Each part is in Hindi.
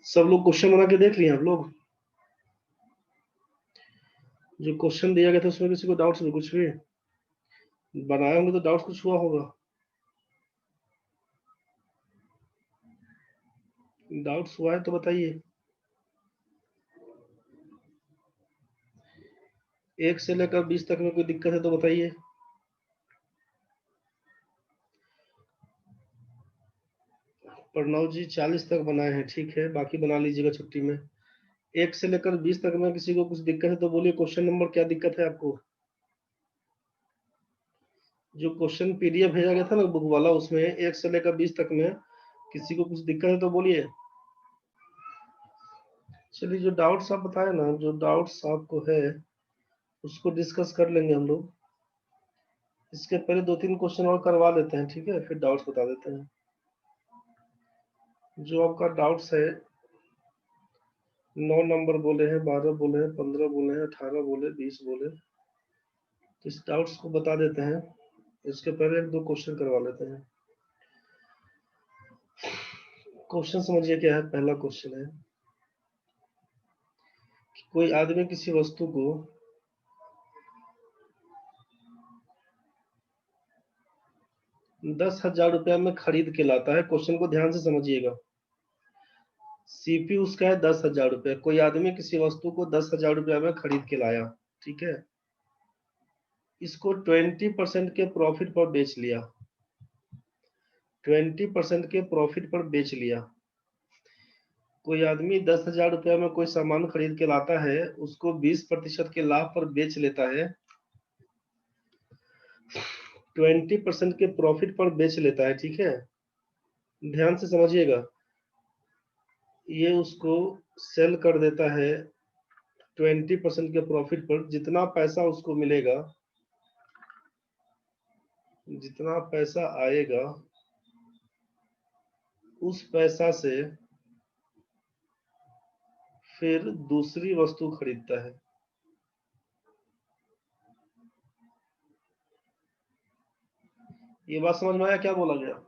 सब लोग क्वेश्चन बना के देख लिए आप लोग? जो क्वेश्चन दिया गया था उसमें किसी को डाउट्स भी कुछ भी बनाए होंगे तो डाउट्स कुछ हुआ होगा? डाउट्स हुआ है तो बताइए। 1 से लेकर 20 तक में कोई दिक्कत है तो बताइए। प्रणव जी 40 तक बनाए हैं, ठीक है, बाकी बना लीजिएगा छुट्टी में। 1 से लेकर 20 तक में किसी को कुछ दिक्कत है तो बोलिए। क्वेश्चन नंबर क्या दिक्कत है आपको? जो क्वेश्चन पीडीएफ भेजा गया था ना बुक वाला, उसमें 1 से लेकर 20 तक में किसी को कुछ दिक्कत है तो बोलिए। चलिए, जो डाउट्स आप बताए ना, जो डाउट्स आपको है उसको डिस्कस कर लेंगे हम लोग। इसके पहले 2-3 क्वेश्चन और करवा लेते हैं, ठीक है, फिर डाउट्स बता देते हैं। जो आपका डाउट्स है, 9 नंबर बोले हैं, 12 बोले हैं, 15 बोले हैं, 18 बोले, 20 बोले, तो इस डाउट्स को बता देते हैं। इसके पहले 1-2 क्वेश्चन करवा लेते हैं। क्वेश्चन समझिए क्या है। पहला क्वेश्चन है कि कोई आदमी किसी वस्तु को 10,000 रुपया में खरीद के लाता है। क्वेश्चन को ध्यान से समझिएगा। सीपी उसका है 10,000 रुपया। कोई आदमी किसी वस्तु को 10,000 रुपया में खरीद के लाया, ठीक है, इसको 20% के प्रॉफिट पर बेच लिया। 20% के प्रॉफिट पर बेच लिया। कोई आदमी 10,000 रुपया में कोई सामान खरीद के लाता है, उसको 20% के लाभ पर बेच लेता है। 20% के प्रॉफिट पर बेच लेता है, ठीक है, ध्यान से समझिएगा। ये उसको सेल कर देता है 20% के प्रॉफिट पर। जितना पैसा उसको मिलेगा, जितना पैसा आएगा, उस पैसा से फिर दूसरी वस्तु खरीदता है। ये बात समझ में आया क्या बोला गया?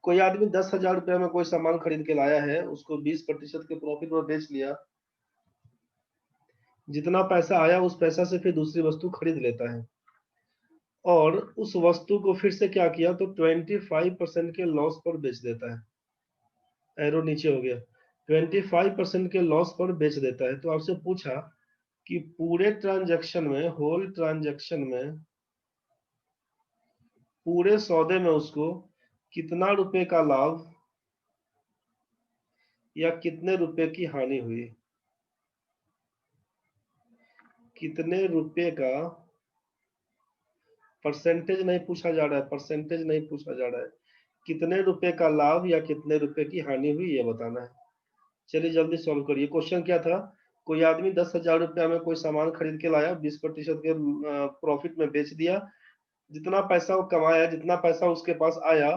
कोई आदमी 10,000 रुपया में कोई सामान खरीद के लाया है, उसको 20% के प्रॉफिट पर बेच लिया। जितना पैसा आया उस पैसा से फिर दूसरी वस्तु खरीद लेता है, और उस वस्तु को फिर से क्या किया तो 25% के लॉस पर बेच देता है। एरो नीचे हो गया। 25% के लॉस पर बेच देता है। तो आपसे पूछा कि पूरे ट्रांजैक्शन में, होल ट्रांजैक्शन में, पूरे सौदे में उसको कितना रुपए का लाभ या कितने रुपए की हानि हुई। कितने रुपए का, परसेंटेज नहीं पूछा जा रहा है, परसेंटेज नहीं पूछा जा रहा है, कितने रुपए का लाभ या कितने रुपए की हानि हुई ये बताना है। चलिए जल्दी सॉल्व करिए। क्वेश्चन क्या था? कोई आदमी 10,000 रुपया में कोई सामान खरीद के लाया, 20% के प्रॉफिट में बेच दिया। जितना पैसा वो कमाया, जितना पैसा उसके पास आया,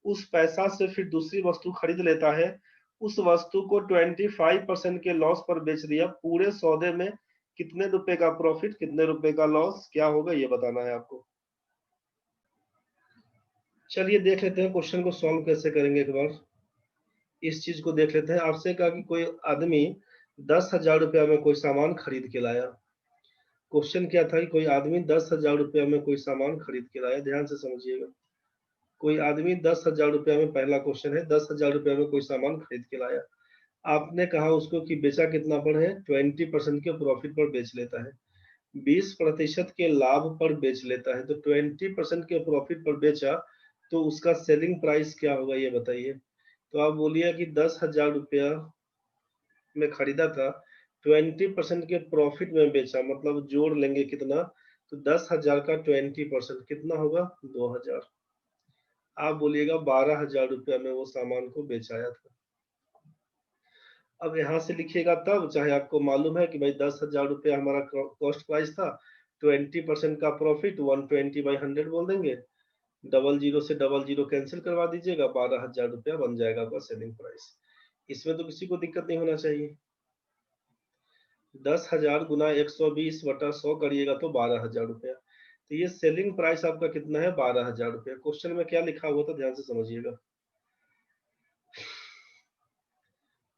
उस पैसा से फिर दूसरी वस्तु खरीद लेता है। उस वस्तु को 25% के लॉस पर बेच दिया। पूरे सौदे में कितने रुपए का प्रॉफिट, कितने रुपए का लॉस, क्या होगा ये बताना है आपको। चलिए देख लेते हैं क्वेश्चन को सॉल्व कैसे करेंगे। एक बार इस चीज को देख लेते हैं। आपसे कहा कि कोई आदमी 10,000 रुपया में कोई सामान खरीद के लाया। क्वेश्चन क्या था कि कोई आदमी 10,000 रुपया में कोई सामान खरीद के लाया। ध्यान से समझिएगा। कोई आदमी 10,000 रुपया में, पहला क्वेश्चन है, 10,000 रुपया में कोई सामान खरीद के लाया। आपने कहा उसको कि बेचा कितना पर है? 20% के प्रॉफिट पर बेच लेता है, 20% के लाभ पर बेच लेता है। तो 20% के प्रॉफिट पर बेचा, तो उसका सेलिंग प्राइस क्या होगा ये बताइए। तो आप बोलिए कि 10,000 रुपया में खरीदा था, 20% के प्रॉफिट में बेचा, मतलब जोड़ लेंगे कितना, तो 10,000 का 20% कितना होगा? 2,000। आप बोलिएगा 12,000 रुपया में वो सामान को बेचाया था। अब यहाँ से लिखिएगा तब, चाहे आपको मालूम है कि भाई 10,000 रुपया हमारा कॉस्ट प्राइस था, 20% का प्रॉफिट 120/100 बोल देंगे। डबल जीरो से डबल जीरो कैंसिल करवा दीजिएगा, 12,000 रुपया बन जाएगा आपका सेलिंग प्राइस। इसमें तो किसी को दिक्कत नहीं होना चाहिए। 10,000 गुना 120/100 करिएगा तो 12,000 रुपया। तो ये सेलिंग प्राइस आपका कितना है? 12,000 रुपया। क्वेश्चन में क्या लिखा हुआ था ध्यान से समझिएगा।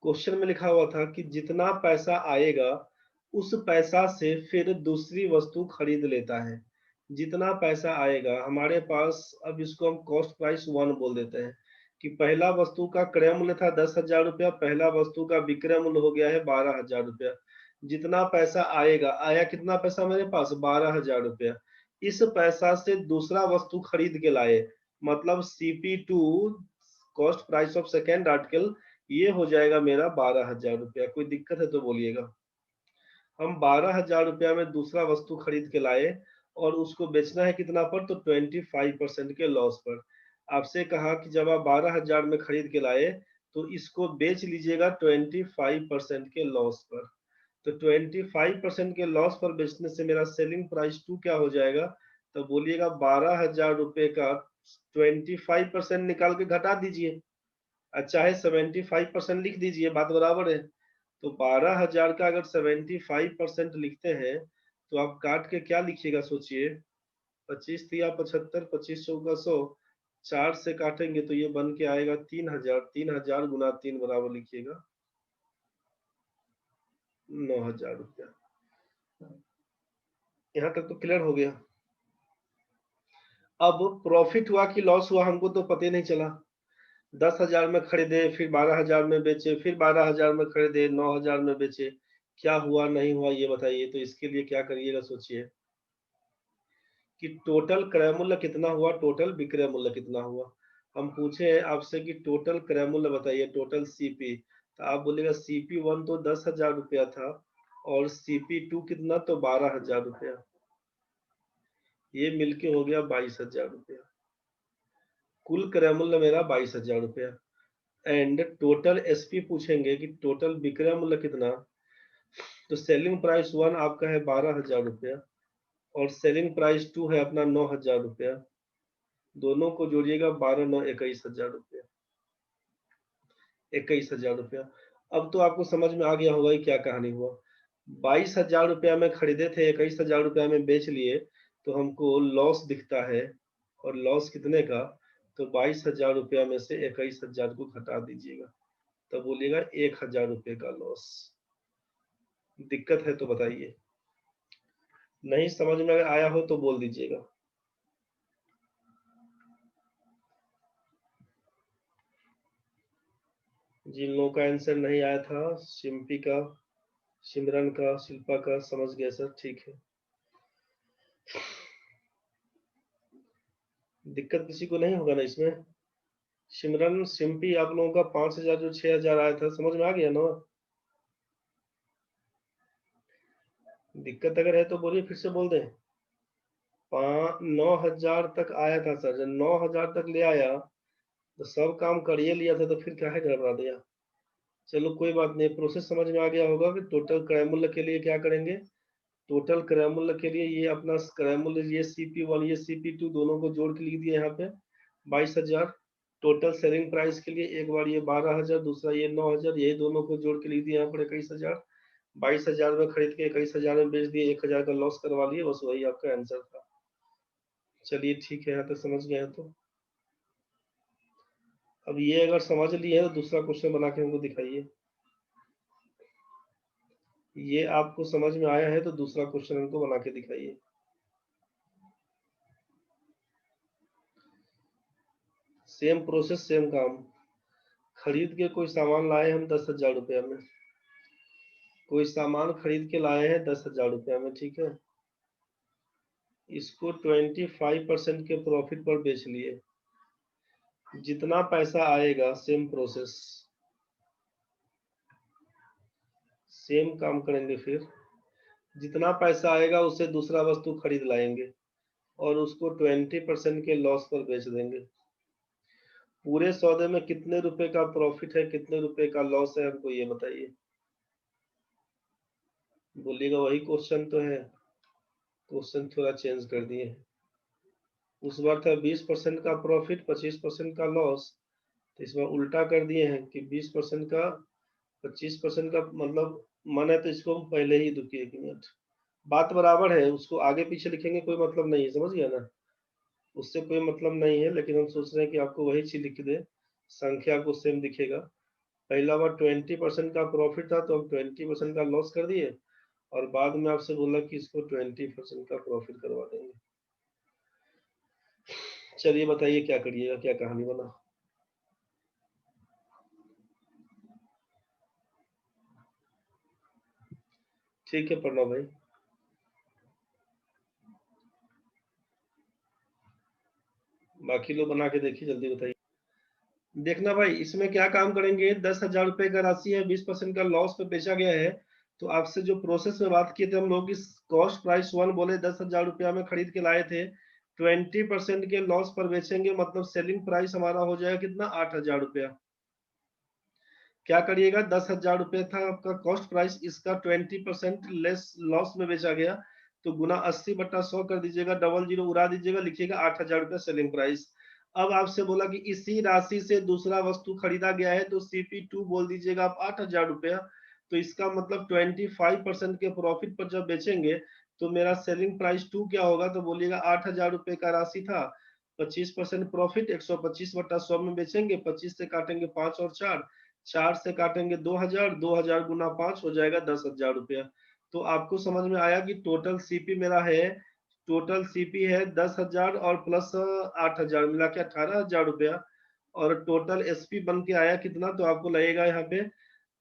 क्वेश्चन में लिखा हुआ था कि जितना पैसा आएगा उस पैसा से फिर दूसरी वस्तु खरीद लेता है। जितना पैसा आएगा हमारे पास, अब इसको हम कॉस्ट प्राइस 1 बोल देते हैं कि पहला वस्तु का क्रय मूल्य था 10,000 रुपया, पहला वस्तु का विक्रय मूल्य हो गया है 12,000 रुपया। जितना पैसा आएगा, आया कितना पैसा मेरे पास 12,000 रुपया, इस पैसा से दूसरा वस्तु खरीद के लाए, मतलब CP2 cost price of second article, ये हो जाएगा मेरा 12,000 रुपया। कोई दिक्कत है तो बोलिएगा। हम 12,000 रुपया में दूसरा वस्तु खरीद के लाए और उसको बेचना है कितना पर, तो 25% के लॉस पर। आपसे कहा कि जब आप 12,000 में खरीद के लाए तो इसको बेच लीजिएगा 25% के लॉस पर। तो 25% के लॉस पर बेचने से मेरा सेलिंग प्राइस 2 क्या हो जाएगा, तो बोलिएगा 12,000 रुपए का 25% निकाल के घटा दीजिए, चाहे 75% लिख दीजिए, बात बराबर है। तो 12,000 का अगर 75% लिखते हैं तो आप काट के क्या लिखिएगा, सोचिए। 25 या 75, 25 चौका 100, 4 से काटेंगे तो ये बन के आएगा 3,000। 3,000 गुना 3 बराबर लिखिएगा 9,000 रुपया। यहाँ तक तो क्लियर हो गया। अब प्रॉफिट हुआ कि लॉस हुआ हमको तो पता ही नहीं चला। 10,000 में खरीदे, फिर 12,000 में बेचे, फिर 12,000 में खरीदे, 9,000 में बेचे, क्या हुआ नहीं हुआ ये बताइए। तो इसके लिए क्या करिएगा, सोचिए कि टोटल क्रय मूल्य कितना हुआ, टोटल विक्रय मूल्य कितना हुआ। हम पूछे आपसे कि टोटल क्रय मूल्य बताइए, टोटल CP, तो आप बोलेगा CP1 तो 10,000 रुपया था और CP2 कितना, तो 12,000 रुपया, ये मिलके हो गया 22,000 रुपया। कुल क्रय मूल्य मेरा 22,000 रुपया। एंड टोटल SP पूछेंगे कि टोटल विक्रय मूल्य कितना, तो सेलिंग प्राइस 1 आपका है 12,000 रुपया और सेलिंग प्राइस 2 है अपना 9,000 रुपया। दोनों को जोड़िएगा, 12 9 21,000 रुपया, 21,000 रुपया। अब तो आपको समझ में आ गया होगा कि क्या कहानी हुआ। 22,000 रुपया में खरीदे थे, 21,000 रुपया में बेच लिए, तो हमको लॉस दिखता है। और लॉस कितने का, तो 22,000 रुपया में से 21,000 को घटा दीजिएगा, तो बोलिएगा 1,000 रुपये का लॉस। दिक्कत है तो बताइए, नहीं समझ में अगर आया हो तो बोल दीजिएगा। जिन लोगों का आंसर नहीं आया था, सिम्पी का, सिमरन का, शिल्पा का, समझ गया सर, ठीक है। दिक्कत किसी को नहीं होगा ना इसमें। सिमरन, सिम्पी, आप लोगों का 5,000 जो 6,000 आया था, समझ में आ गया ना। दिक्कत अगर है तो बोलिए, फिर से बोल दें। 9,000 तक आया था सर, जब 9,000 तक ले आया तो सब काम कर ही लिया था, तो फिर क्या है गड़बड़ा दिया। चलो कोई बात नहीं, प्रोसेस समझ में आ गया होगा कि टोटल क्रय मूल्य के लिए क्या करेंगे। टोटल क्रय मूल्य के लिए ये अपना क्रय मूल्य, ये CP1 ये CP2 दोनों को जोड़ के लिख दिया यहाँ पे 22,000। टोटल सेलिंग प्राइस के लिए एक बार ये 12,000, दूसरा ये 9,000, ये दोनों को जोड़ के लिख दिया यहाँ पर 21,000। 22,000 में खरीद के 21,000 में बेच दिए, 1,000 का लॉस करवा लिए, बस वही आपका आंसर था। चलिए ठीक है, यहाँ तक समझ गए हैं। तो अब ये अगर समझ लिए तो दूसरा क्वेश्चन बना के हमको दिखाइए। ये आपको समझ में आया है तो दूसरा क्वेश्चन हमको बना के दिखाइए। सेम प्रोसेस, सेम काम। खरीद के कोई सामान लाए हम 10,000 रुपया में, कोई सामान खरीद के लाए हैं 10,000 रुपया में, ठीक है। इसको 25% के प्रॉफिट पर बेच लिए। जितना पैसा आएगा, सेम प्रोसेस, सेम काम करेंगे। फिर जितना पैसा आएगा उससे दूसरा वस्तु खरीद लाएंगे और उसको 20% के लॉस पर बेच देंगे। पूरे सौदे में कितने रुपए का प्रॉफिट है, कितने रुपए का लॉस है, हमको ये बताइए। बोलिएगा वही क्वेश्चन तो है, क्वेश्चन थोड़ा चेंज कर दिए हैं। उस बार था 20% का प्रॉफिट, 25% का लॉस, तो इस बार उल्टा कर दिए हैं कि 20% का 25% का, मतलब मन है तो इसको हम पहले ही, दुखिए 1 मिनट, बात बराबर है, उसको आगे पीछे लिखेंगे कोई मतलब नहीं है, समझ गया ना, उससे कोई मतलब नहीं है। लेकिन हम सोच रहे हैं कि आपको वही चीज लिख दे, संख्या को सेम दिखेगा। पहला बार 20% का प्रॉफिट था तो हम 20% का लॉस कर दिए, और बाद में आपसे बोला कि इसको 20% का प्रॉफिट करवा देंगे। चलिए बताइए क्या करिएगा, क्या कहानी बना। ठीक है प्रणव भाई। बाकी लोग बना के देखिए, जल्दी बताइए। देखना भाई, इसमें क्या काम करेंगे, 10,000 रुपए का राशि है, 20% का लॉस पे बेचा गया है। तो आपसे जो प्रोसेस में बात किए थे हम लोग, इस कॉस्ट प्राइस 1 बोले 10,000 रुपया में खरीद के लाए थे, 20% के लॉस पर बेचेंगे, मतलब सेलिंग प्राइस हमारा हो जाएगा कितना, 8,000 रुपया। क्या करिएगा, 10,000 रुपये था आपका कॉस्ट प्राइस, इसका 20% लेस लॉस में बेचा गया, तो गुना 80/100 कर दीजिएगा, डबल जीरो उड़ा दीजिएगा, लिखिएगा 8,000 रुपये सेलिंग प्राइस। अब आपसे बोला कि इसी राशि से दूसरा वस्तु खरीदा गया है, तो CP2 बोल दीजिएगा आप 8,000 रुपया। तो इसका मतलब 25% के प्रॉफिट पर जब बेचेंगे तो मेरा सेलिंग प्राइस 2 क्या होगा, तो बोलिएगा 8,000 रुपये का राशि था, 25% प्रॉफिट, 125/100 में बेचेंगे, 25 से काटेंगे 5 और 4, 4 से काटेंगे 2,000, 2,000 गुना 5 हो जाएगा 10,000 रुपया। तो आपको समझ में आया कि टोटल सीपी मेरा है, टोटल सीपी है 10,000 और प्लस 8,000 मिला के 18,000 रुपया, और टोटल एसपी बन के आया कितना, तो आपको लगेगा यहाँ पे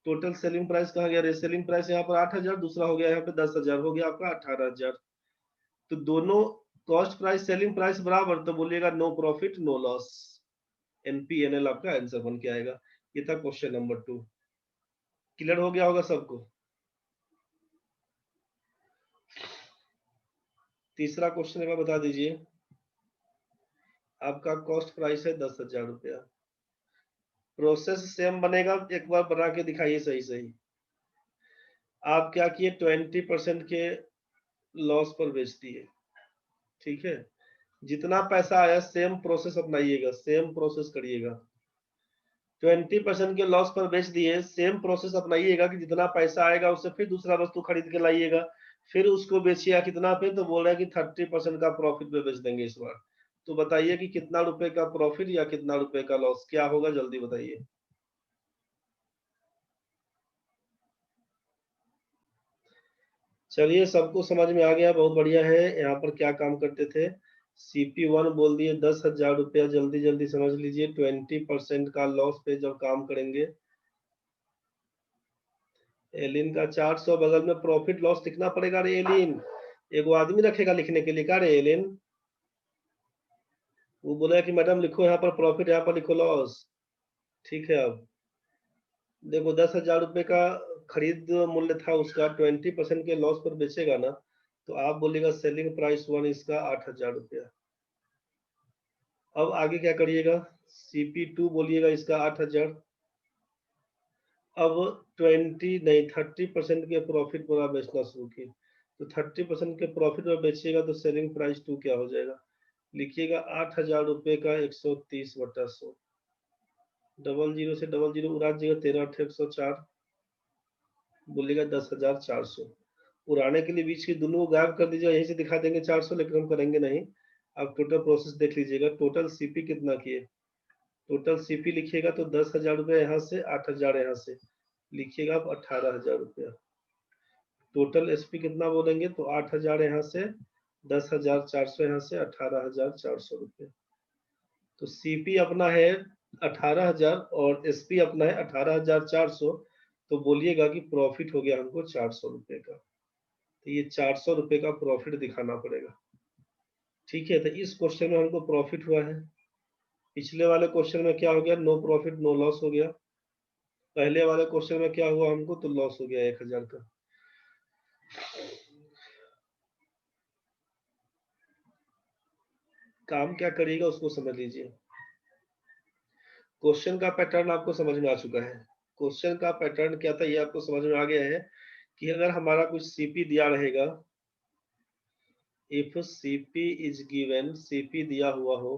टोटल सेलिंग प्राइस कहा गया, सेलिंग प्राइस यहाँ पर 8,000, दूसरा हो गया यहाँ पे 10,000, हो गया आपका 18,000। तो दोनों कॉस्ट प्राइस सेलिंग प्राइस बराबर, तो बोलिएगा no profit no loss, NPNL आपका आंसर बन के आएगा। ये था क्वेश्चन नंबर 2। क्लियर हो गया होगा सबको। तीसरा क्वेश्चन एक बार बता दीजिए। आपका कॉस्ट प्राइस है 10,000 रुपया, प्रोसेस सेम बनेगा, एक बार बना के दिखाइए सही सही। आप क्या किए, 20% के लॉस पर बेच दिए, ठीक है। जितना पैसा आया सेम प्रोसेस अपनाइएगा, सेम प्रोसेस करिएगा। 20% के लॉस पर बेच दिए, सेम प्रोसेस अपनाइएगा कि जितना पैसा आएगा उससे फिर दूसरा वस्तु खरीद के लाइएगा, फिर उसको बेचिएगा कितना पे, तो बोल रहा है कि 30% का प्रॉफिट पे बेच देंगे इस बार। तो बताइए कि कितना रुपए का प्रॉफिट या कितना रुपए का लॉस, क्या होगा, जल्दी बताइए। चलिए सबको समझ में आ गया, बहुत बढ़िया है। यहाँ पर क्या काम करते थे, CP1 बोल दिए 10,000 रुपया, जल्दी जल्दी समझ लीजिए, 20% का लॉस पे जब काम करेंगे। एलिन का 400, बगल में प्रॉफिट लॉस लिखना पड़ेगा रे एलिन, एगो आदमी रखेगा लिखने के लिए, क्या रे एलिन। वो बोला कि मैडम लिखो यहाँ पर प्रॉफिट, यहाँ पर लिखो लॉस। ठीक है, अब देखो 10,000 रुपये का खरीद मूल्य था उसका, 20% के लॉस पर बेचेगा ना, तो आप बोलिएगा सेलिंग प्राइस 1 इसका 8,000 रुपया। अब आगे क्या करिएगा, CP2 बोलिएगा इसका 8,000। अब 20 नहीं 30% के प्रॉफिट पर आप बेचना शुरू किए, तो 30% के प्रॉफिट पर बेचिएगा तो सेलिंग प्राइस 2 क्या हो जाएगा, लिखिएगा 8,000 रुपये का 130/100, डबल जीरो से डबल जीरो उड़ा दीजिएगा, 13/104, बोलिएगा 10,400। उड़ाने के लिए बीच की दोनों गायब कर दीजिएगा, यहीं से दिखा देंगे 400, लेकिन हम करेंगे नहीं। अब टोटल प्रोसेस देख लीजिएगा, टोटल सीपी कितना किए, टोटल सीपी लिखिएगा तो 10,000 रुपये यहाँ से, 8,000 यहाँ से, लिखिएगा आप 18,000 रुपया। टोटल एसपी कितना बोलेंगे, तो 8,000 यहाँ से, 10,400 यहाँ से, 18,400 रुपये। तो सीपी अपना है 18,000 और एसपी अपना है 18,400, तो बोलिएगा कि प्रॉफिट हो गया हमको 400 रुपये का। तो ये 400 रुपये का प्रॉफिट दिखाना पड़ेगा, ठीक है। तो इस क्वेश्चन में हमको प्रॉफिट हुआ है, पिछले वाले क्वेश्चन में क्या हो गया, नो प्रॉफिट नो लॉस हो गया। पहले वाले क्वेश्चन में क्या हुआ हमको, तो लॉस हो गया 1,000 का। काम क्या करिएगा उसको समझ लीजिए। क्वेश्चन का पैटर्न आपको समझ में आ चुका है। क्वेश्चन का पैटर्न क्या था ये आपको समझ में आ गया है, कि अगर हमारा कुछ सीपी दिया रहेगा, if CP is given, CP दिया हुआ हो,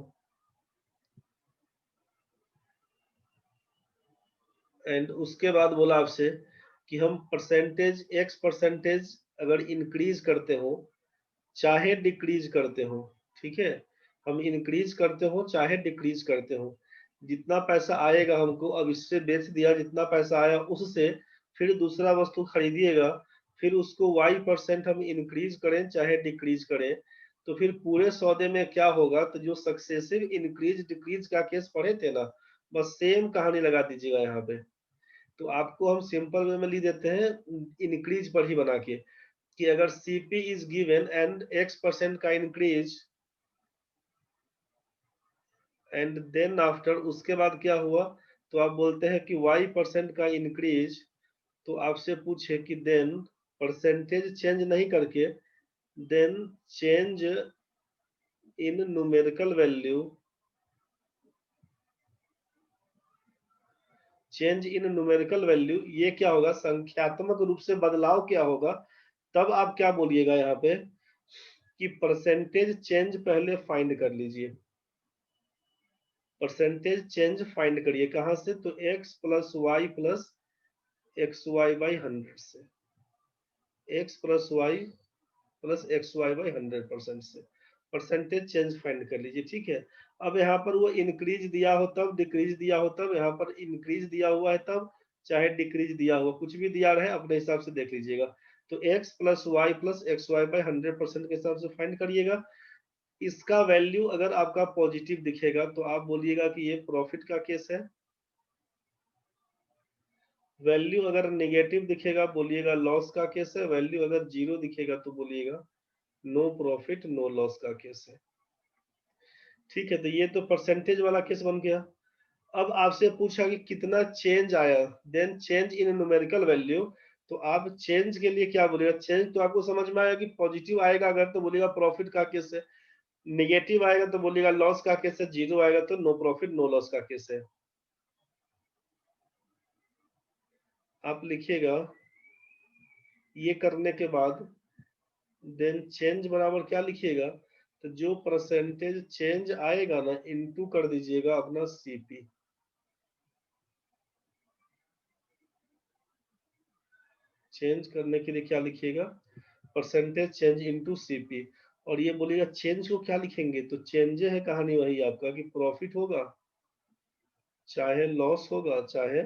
एंड उसके बाद बोला आपसे कि हम परसेंटेज x% अगर इंक्रीज करते हो चाहे डिक्रीज करते हो, ठीक है, हम इंक्रीज करते हो चाहे डिक्रीज करते हो, जितना पैसा आएगा हमको, अब इससे बेच दिया, जितना पैसा आया उससे फिर दूसरा वस्तु खरीदिएगा, फिर उसको y% हम इंक्रीज करें चाहे डिक्रीज करें, तो फिर पूरे सौदे में क्या होगा, तो जो सक्सेसिव इंक्रीज डिक्रीज का केस पढ़े थे ना, बस सेम कहानी लगा दीजिएगा यहाँ पे। तो आपको हम सिंपल वे में लिख देते हैं इंक्रीज पर ही बना के, कि अगर CP is given and x% का इंक्रीज एंड देन आफ्टर, उसके बाद क्या हुआ, तो आप बोलते हैं कि y% का इंक्रीज, तो आपसे पूछे कि देन परसेंटेज चेंज नहीं करके, then change in numerical value, change in numerical value, ये क्या होगा, संख्यात्मक रूप से बदलाव क्या होगा, तब आप क्या बोलिएगा यहाँ पे कि परसेंटेज चेंज पहले फाइंड कर लीजिए। परसेंटेज चेंज फाइंड करिए कहां से, तो x plus y plus x y by 100 से, x plus y plus x y by 100% से परसेंटेज चेंज फाइंड कर लीजिए। ठीक है, अब यहाँ पर वो इंक्रीज दिया हो तब, डिक्रीज दिया हो तब, यहाँ पर इंक्रीज दिया हुआ है तब, चाहे डिक्रीज दिया हुआ, कुछ भी दिया रहे अपने हिसाब से देख लीजिएगा। तो x plus y plus x y by 100% के हिसाब से फाइंड करिएगा। इसका वैल्यू अगर आपका पॉजिटिव दिखेगा तो आप बोलिएगा कि ये प्रॉफिट का केस है, वैल्यू अगर नेगेटिव दिखेगा बोलिएगा लॉस का केस है, वैल्यू अगर जीरो दिखेगा तो बोलिएगा नो प्रॉफिट नो लॉस का केस है। ठीक है, तो ये तो परसेंटेज वाला केस बन गया। अब आपसे पूछा कि कितना चेंज आया, then change in numerical value, तो आप चेंज के लिए क्या बोलेगा, चेंज तो आपको समझ में आया कि पॉजिटिव आएगा अगर तो बोलेगा प्रॉफिट का केस है, नेगेटिव आएगा तो बोलेगा लॉस का केस है, जीरो आएगा तो नो प्रॉफिट नो लॉस का केस है। आप लिखिएगा, ये करने के बाद देन चेंज बराबर क्या लिखिएगा, तो जो परसेंटेज चेंज आएगा ना, इनटू कर दीजिएगा अपना CP। चेंज करने के लिए क्या लिखिएगा, परसेंटेज चेंज इनटू CP, और ये बोलिएगा चेंज को क्या लिखेंगे, तो चेंज है कहानी वही आपका कि प्रॉफिट होगा चाहे लॉस होगा, चाहे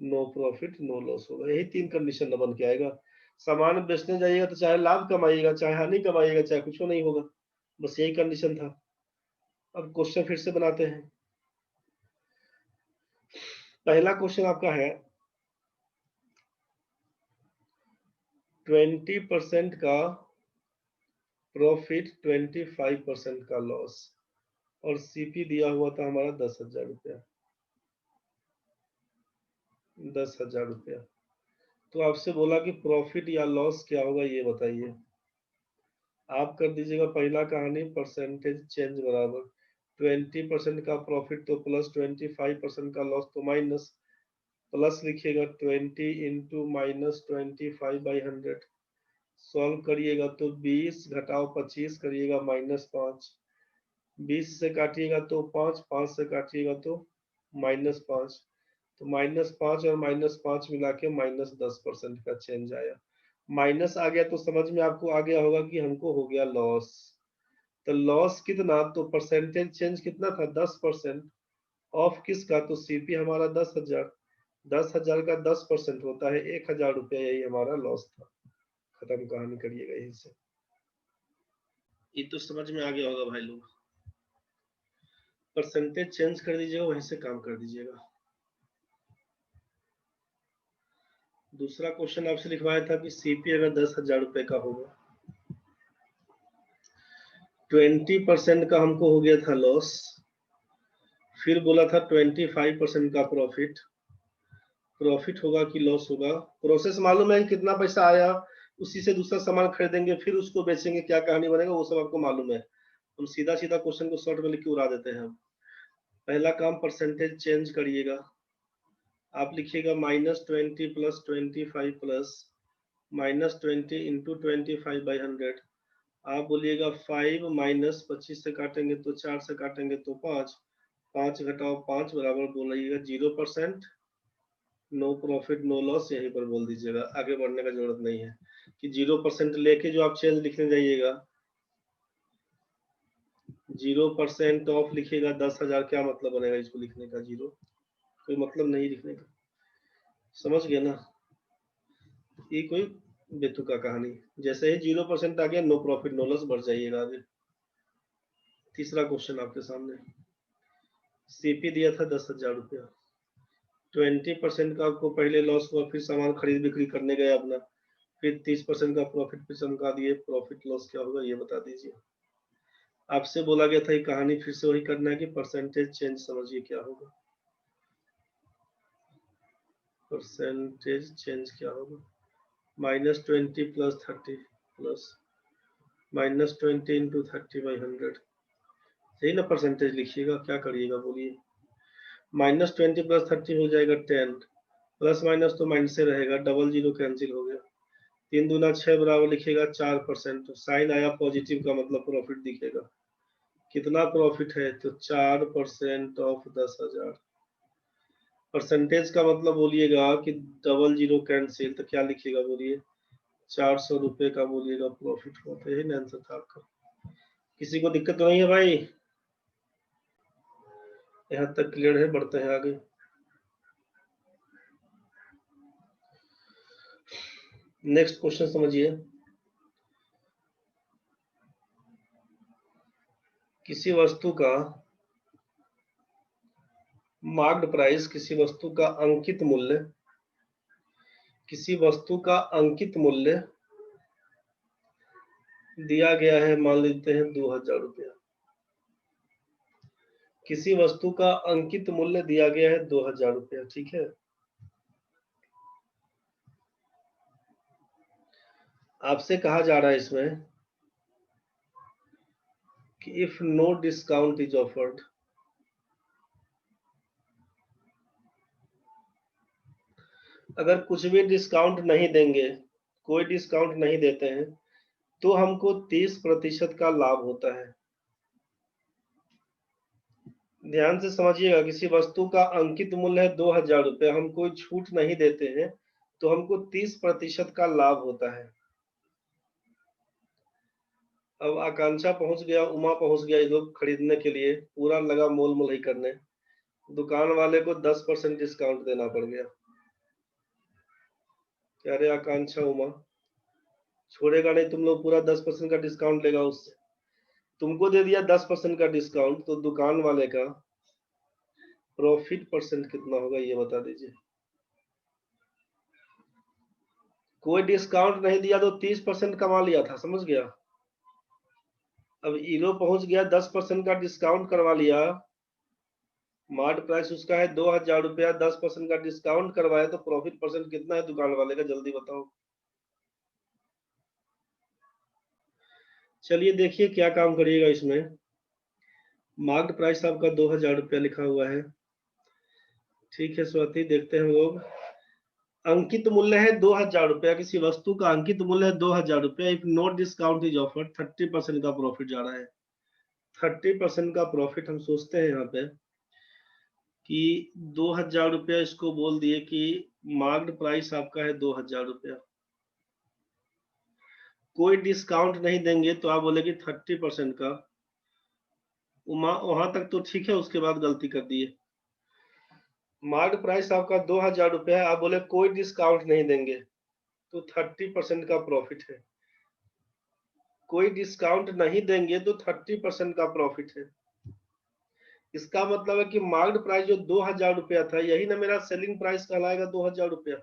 नो प्रॉफिट नो लॉस होगा, यही तीन कंडीशन बन के आएगा। सामान बेचने जाइएगा तो चाहे लाभ कमाइएगा चाहे हानि कमाइएगा चाहे कुछ नहीं होगा, बस यही कंडीशन था। अब क्वेश्चन फिर से बनाते हैं। पहला क्वेश्चन आपका है 20% का प्रॉफिट 25% का लॉस, और CP दिया हुआ था हमारा 10,000 रुपया, 10,000 रुपया। तो आपसे बोला कि प्रॉफिट या लॉस क्या होगा ये बताइए। आप कर दीजिएगा पहला कहानी, परसेंटेज चेंज बराबर 20% का प्रॉफिट तो प्लस 25% का लॉस तो माइनस, प्लस लिखिएगा 20 इंटू माइनस 25/100, सॉल्व करिएगा तो 20 घटाओ 25 करिएगा -5, 20 से काटिएगा तो 5, 5 से काटिएगा तो -5, तो -5 और -5 मिला के -10% का चेंज आया। माइनस आ गया तो समझ में आपको आ गया होगा कि हमको हो गया लॉस। तो लॉस कितना, तो परसेंटेज चेंज कितना था 10%, ऑफ किसका, तो CP हमारा 10,000, 10,000 का 10% होता है 1,000 रुपया, यही हमारा लॉस था। खत्म कहानी करिएगा यहीं से। ये तो समझ में आ गया होगा भाई लोग। परसेंटेज चेंज कर दीजिएगा, वहीं से काम कर दीजिएगा। दूसरा क्वेश्चन आपसे लिखवाया था कि CP अगर 10,000 रुपए का होगा, 20% का हमको हो गया था लॉस, फिर बोला था 25% का प्रॉफिट, प्रॉफिट होगा कि लॉस होगा, प्रोसेस मालूम है कि कितना पैसा आया, उसी से दूसरा सामान खरीदेंगे फिर उसको बेचेंगे, क्या कहानी बनेगा वो सब आपको मालूम है। हम सीधा सीधा क्वेश्चन को शॉर्ट में लिख के उड़ा देते हैं हम। पहला काम परसेंटेज चेंज करिएगा, आप लिखिएगा -20 प्लस 25 प्लस -20 इंटू 25/100, आप बोलिएगा 5 माइनस 25 से काटेंगे तो 4 से काटेंगे तो 5, 5 घटाओ 5 बराबर बोलिएगा 0%, नो प्रॉफिट नो लॉस, यहीं पर बोल दीजिएगा, आगे बढ़ने का जरूरत नहीं है कि 0% लेके जो आप चेंज लिखने जाइएगा 0% ऑफ लिखिएगा 10,000, क्या मतलब बनेगा इसको लिखने का? जीरो, कोई मतलब नहीं लिखने का, समझ गए ना? ये कोई बेतुका कहानी। जैसे ही 0% आ गया, नो प्रॉफिट नो लॉस, बढ़ जाइएगा आगे। तीसरा क्वेश्चन आपके सामने, सीपी दिया था 10,000 रुपया, 20% का आपको पहले लॉस हुआ, फिर सामान खरीद बिक्री करने गए अपना, फिर 30% का प्रॉफिट फिर चमका दिए। प्रॉफिट लॉस क्या होगा ये बता दीजिए। आपसे बोला गया था ये कहानी फिर से वही करना है कि परसेंटेज चेंज समझिए क्या होगा। परसेंटेज चेंज क्या होगा? -20 + 30 प्लस -20 × 30/100, यही ना परसेंटेज लिखिएगा, क्या करिएगा बोलिए। -20 + 30 हो जाएगा 10, प्लस माइनस तो माइनस से रहेगा, डबल जीरो कैंसिल हो गया, 3 दूना 6 बराबर लिखिएगा 4%, साइन आया पॉजिटिव का मतलब प्रॉफिट दिखेगा। कितना प्रॉफिट है? तो 4% ऑफ 10,000। परसेंटेज का मतलब बोलिएगा कि डबल जीरो कैंसिल, तो क्या लिखिएगा बोलिए? 400 रुपए का बोलिएगा प्रॉफिट होता है। आंसर था आपका। किसी को दिक्कत तो नहीं है भाई? यहाँ तक क्लियर है, बढ़ते हैं आगे। नेक्स्ट क्वेश्चन समझिए, किसी वस्तु का मार्क्ड प्राइस, किसी वस्तु का अंकित मूल्य, किसी वस्तु का अंकित मूल्य दिया गया है, मान लेते हैं 2,000 रुपया। किसी वस्तु का अंकित मूल्य दिया गया है 2,000 रुपया, ठीक है। आपसे कहा जा रहा है इसमें कि if no discount is offered, अगर कुछ भी डिस्काउंट नहीं देंगे, कोई डिस्काउंट नहीं देते हैं, तो हमको 30% का लाभ होता है। ध्यान से समझिएगा, किसी वस्तु का अंकित मूल्य है 2,000 रुपये, हम कोई छूट नहीं देते हैं, तो हमको 30% का लाभ होता है। अब आकांक्षा पहुंच गया, उमा पहुंच गया, ये लोग खरीदने के लिए पूरा लगा मोल मोल ही करने, दुकान वाले को 10% डिस्काउंट देना पड़ गया। क्या रे आकांक्षा उमा, छोड़ेगा नहीं तुम लोग, पूरा 10% का डिस्काउंट लेगा उससे। तुमको दे दिया 10% का डिस्काउंट, तो दुकान वाले का प्रॉफिट परसेंट कितना होगा ये बता दीजिए। कोई डिस्काउंट नहीं दिया तो 30% कमा लिया था, समझ गया। अब हीरो पहुंच गया, 10% का डिस्काउंट करवा लिया, मार्ट प्राइस उसका है 2,000 रुपया, 10% का डिस्काउंट करवाया, तो प्रॉफिट परसेंट कितना है दुकान वाले का, जल्दी बताओ। चलिए देखिए क्या काम करिएगा इसमें। मार्क्ड प्राइस आपका 2,000 रुपया लिखा हुआ है, ठीक है स्वाति, देखते हैं हम लोग। अंकित मूल्य है 2,000 रुपया, किसी वस्तु का अंकित मूल्य है 2,000 रुपया, if no discount is offer, 30% का प्रॉफिट जा रहा है। 30% का प्रॉफिट हम सोचते हैं यहाँ पे कि 2,000 रुपया, इसको बोल दिए कि मार्क्ड प्राइस आपका है 2,000 रुपया, कोई डिस्काउंट नहीं देंगे, तो आप बोले कि 30% का, वहां तक तो ठीक है, उसके बाद गलती कर दिए। मार्क्ड प्राइस आपका 2,000 रुपया है, आप बोले कोई डिस्काउंट नहीं देंगे, तो 30% का प्रॉफिट है। कोई डिस्काउंट नहीं देंगे तो 30% का प्रॉफिट है। इसका मतलब है कि मार्क्ड प्राइस जो 2,000 रुपया था, यही ना मेरा सेलिंग प्राइस कहलाएगा 2,000 रुपया।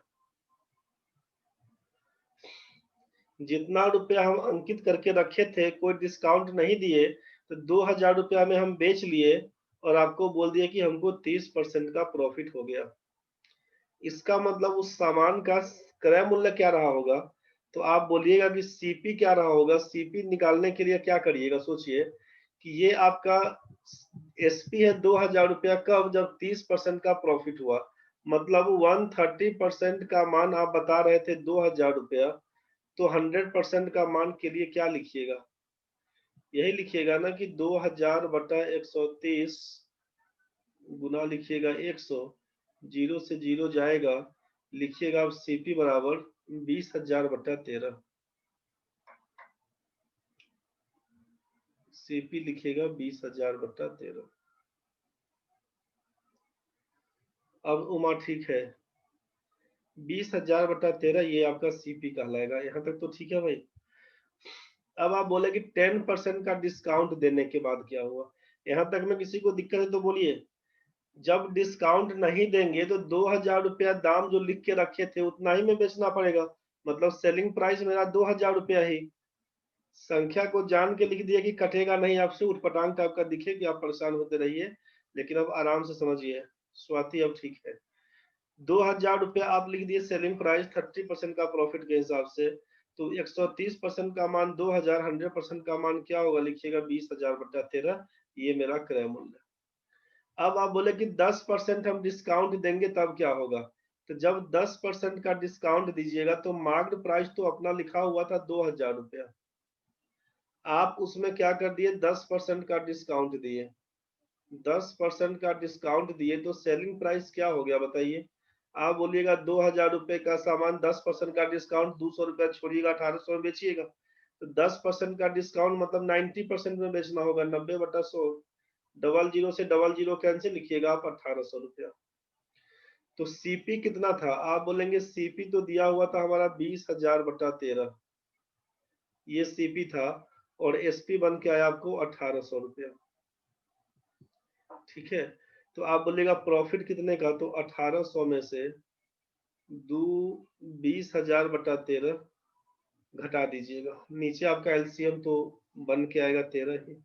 जितना रुपया हम अंकित करके रखे थे, कोई डिस्काउंट नहीं दिए, तो 2,000 रुपया में हम बेच लिए, और आपको बोल दिया कि हमको 30% का प्रॉफिट हो गया। इसका मतलब उस सामान का क्रय मूल्य क्या रहा होगा? तो आप बोलिएगा कि सीपी क्या रहा होगा। सीपी निकालने के लिए क्या करिएगा, सोचिए कि ये आपका एसपी है 2,000 रुपया, कब? जब 30% का प्रॉफिट हुआ, मतलब 130% का मान आप बता रहे थे 2,000 रुपया, तो 100% का मान के लिए क्या लिखिएगा? यही लिखिएगा ना कि 2,000 बटा 130 गुना लिखिएगा 100, जीरो से जीरो जाएगा, लिखिएगा आप सीपी बराबर 20,000 बटा 13। सीपी लिखिएगा 20,000/13। अब उमा ठीक है, 20,000/13 ये आपका सीपी कहलाएगा। यहाँ तक तो ठीक है भाई। अब आप बोले कि 10% का डिस्काउंट देने के बाद क्या हुआ, यहाँ तक में किसी को दिक्कत है तो बोलिए। जब डिस्काउंट नहीं देंगे तो 2,000 रुपया दाम जो लिख के रखे थे उतना ही में बेचना पड़ेगा, मतलब सेलिंग प्राइस मेरा 2,000 रुपया ही। संख्या को जान के लिख दिया कि कटेगा नहीं आपसे, उठपटांग टाइप का दिखे कि आप परेशान होते रहिए, लेकिन अब आराम से समझिए। स्वाति अब ठीक है, 2,000 रुपया आप लिख दिए सेलिंग प्राइस 30% का प्रॉफिट के हिसाब से, तो 130% का मान 2,000, 100% का मान क्या होगा, लिखिएगा 20,000/13, ये मेरा क्रय मूल्य। अब आप बोले कि 10% हम डिस्काउंट देंगे तब क्या होगा, तो जब 10% का डिस्काउंट दीजिएगा तो मार्केट प्राइस तो अपना लिखा हुआ था 2,000 रुपया, आप उसमें क्या कर दिए, 10% का डिस्काउंट दिए। 10% का डिस्काउंट दिए तो सेलिंग प्राइस क्या हो गया बताइए। आप बोलिएगा 2,000 रुपए का सामान 10% का डिस्काउंट 200 रुपया छोड़िएगा, 1,800 में बेचिएगा, तो 10% का डिस्काउंट मतलब 90% में बेचना होगा, 90/100, डबल जीरो से डबल जीरो कैंसिल, लिखिएगा आप 1,800 रुपया। तो सीपी कितना था, आप बोलेंगे सीपी तो दिया हुआ था हमारा 20,000/13, ये सीपी था, और एसपी बन के आया आपको 1,800 रुपया। ठीक है, तो आप बोलेगा प्रॉफिट कितने का, तो 1,800 में से 20,000/13 घटा दीजिएगा, नीचे आपका एलसीएम तो बन के आएगा 13 ही,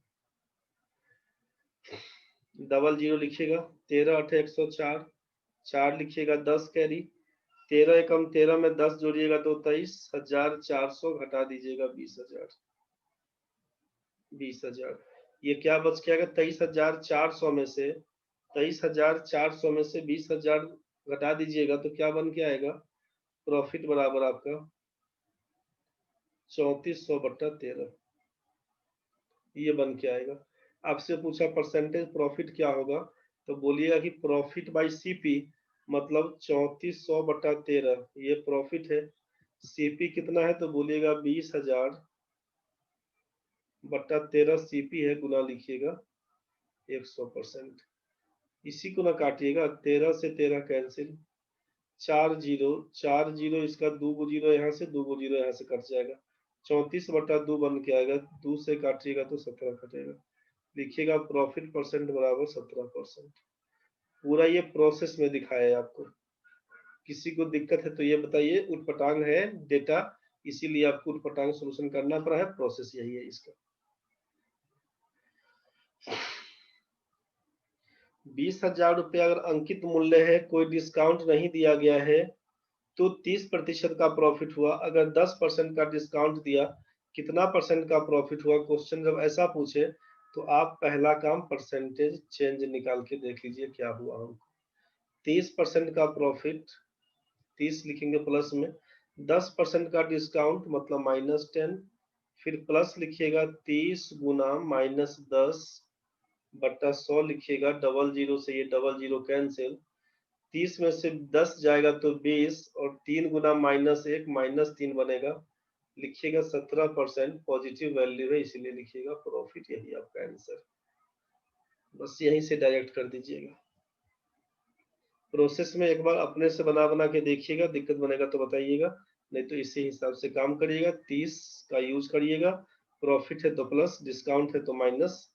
डबल जीरो लिखिएगा, 13 8 104, 4 लिखिएगा 10 कैरी, 13 एकम 13 में 10 जोड़िएगा तो 23,400 घटा दीजिएगा 20,000, 20,000 ये क्या बच के आएगा, 23,400 में से 23,400 में से 20,000 घटा दीजिएगा तो क्या बन के आएगा, प्रॉफिट बराबर आपका 3400/13, ये बन के आएगा। आपसे पूछा परसेंटेज प्रॉफिट क्या होगा, तो बोलिएगा कि प्रॉफिट बाय सीपी मतलब 3400/13 ये प्रॉफिट है। सीपी कितना है, तो बोलिएगा 20,000/13 सीपी है, गुना लिखिएगा 100%। इसी को ना काटिएगा, 13 से 13 कैंसिल, 4 जीरो, 4 जीरो, इसका 2 जीरो यहाँ से, 2 जीरो यहाँ से कट जाएगा, 34/2 बन के आएगा, 2 से काटिएगा तो 17 कटेगा, लिखिएगा प्रॉफिट परसेंट बराबर 17%। पूरा ये प्रोसेस में दिखाया है आपको। किसी को दिक्कत है तो ये बताइए, उटपटांग है डेटा, इसीलिए आपको उटपटांग सोल्यूशन करना पड़ा है, प्रोसेस यही है इसका। 20,000 रुपया अगर अंकित मूल्य है, कोई डिस्काउंट नहीं दिया गया है, तो 30% का प्रॉफिट हुआ। अगर 10% का डिस्काउंट दिया, कितना परसेंट का प्रॉफिट हुआ। क्वेश्चन जब ऐसा पूछे तो आप पहला काम परसेंटेज चेंज निकाल के देख लीजिए क्या हुआ हमको। 30% का प्रॉफिट, 30 लिखेंगे प्लस में, 10% का डिस्काउंट मतलब -10, फिर प्लस लिखिएगा 30 गुना -10/100 लिखिएगा, डबल जीरो से ये डबल जीरो कैंसिल, 30 में से 10 जाएगा तो 20, और 3 गुना -1 -3 बनेगा, लिखिएगा 17% पॉजिटिव वैल्यू है, इसीलिए लिखिएगा प्रॉफिट, यही आपका आंसर। बस यहीं से डायरेक्ट कर दीजिएगा। प्रोसेस में एक बार अपने से बना बना के देखिएगा, दिक्कत बनेगा तो बताइएगा, नहीं तो इसी हिसाब से काम करिएगा। 30 का यूज करिएगा, प्रॉफिट है तो प्लस, डिस्काउंट है तो माइनस,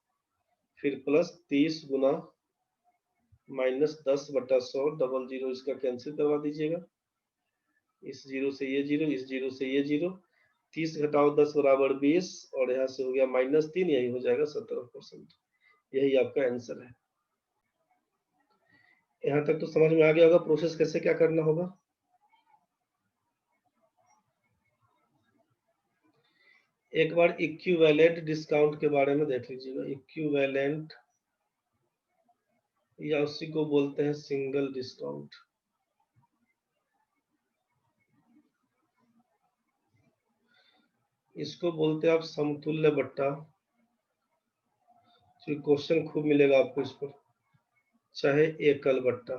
फिर प्लस 30 गुना -10/100, डबल जीरो इसका कैंसिल करवा दीजिएगा, इस जीरो से ये जीरो, इस जीरो से ये जीरो, 30 घटाओ 10 बराबर 20, और यहाँ से हो गया -3, यही हो जाएगा 17%। यही आपका आंसर है। यहाँ तक तो समझ में आ गया होगा प्रोसेस कैसे क्या करना होगा। एक बार इक्विवेलेंट डिस्काउंट के बारे में देख लीजिएगा। इक्विवेलेंट या उसी को बोलते हैं सिंगल डिस्काउंट। इसको बोलते हैं आप समतुल्य बट्टा। क्वेश्चन खूब मिलेगा आपको इस पर, चाहे एकल बट्टा,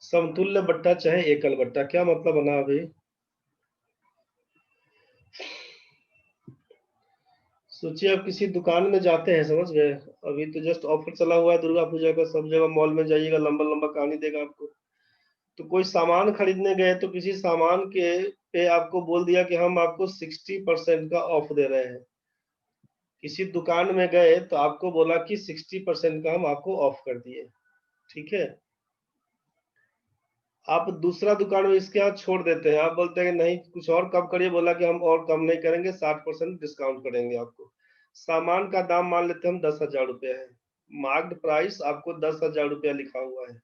समतुल्य बट्टा चाहे एकल बट्टा, क्या मतलब बना अभी। सोचिए आप किसी दुकान में जाते हैं, समझ गए, अभी तो जस्ट ऑफर चला हुआ है दुर्गा पूजा का, सब जगह मॉल में जाइएगा, लंबा लंबा कहानी देगा आपको। तो कोई सामान खरीदने गए तो किसी सामान के पे आपको बोल दिया कि हम आपको 60% का ऑफ दे रहे हैं। किसी दुकान में गए तो आपको बोला कि 60% का हम आपको ऑफ कर दिए, ठीक है। आप दूसरा दुकान में इसके यहाँ छोड़ देते हैं, आप बोलते हैं कि नहीं कुछ और कम करिए, बोला कि हम और कम नहीं करेंगे, 60% डिस्काउंट करेंगे आपको। सामान का दाम मान लेते हैं हम 10,000 रुपया है, मार्क्ड प्राइस आपको 10,000 रुपया लिखा हुआ है,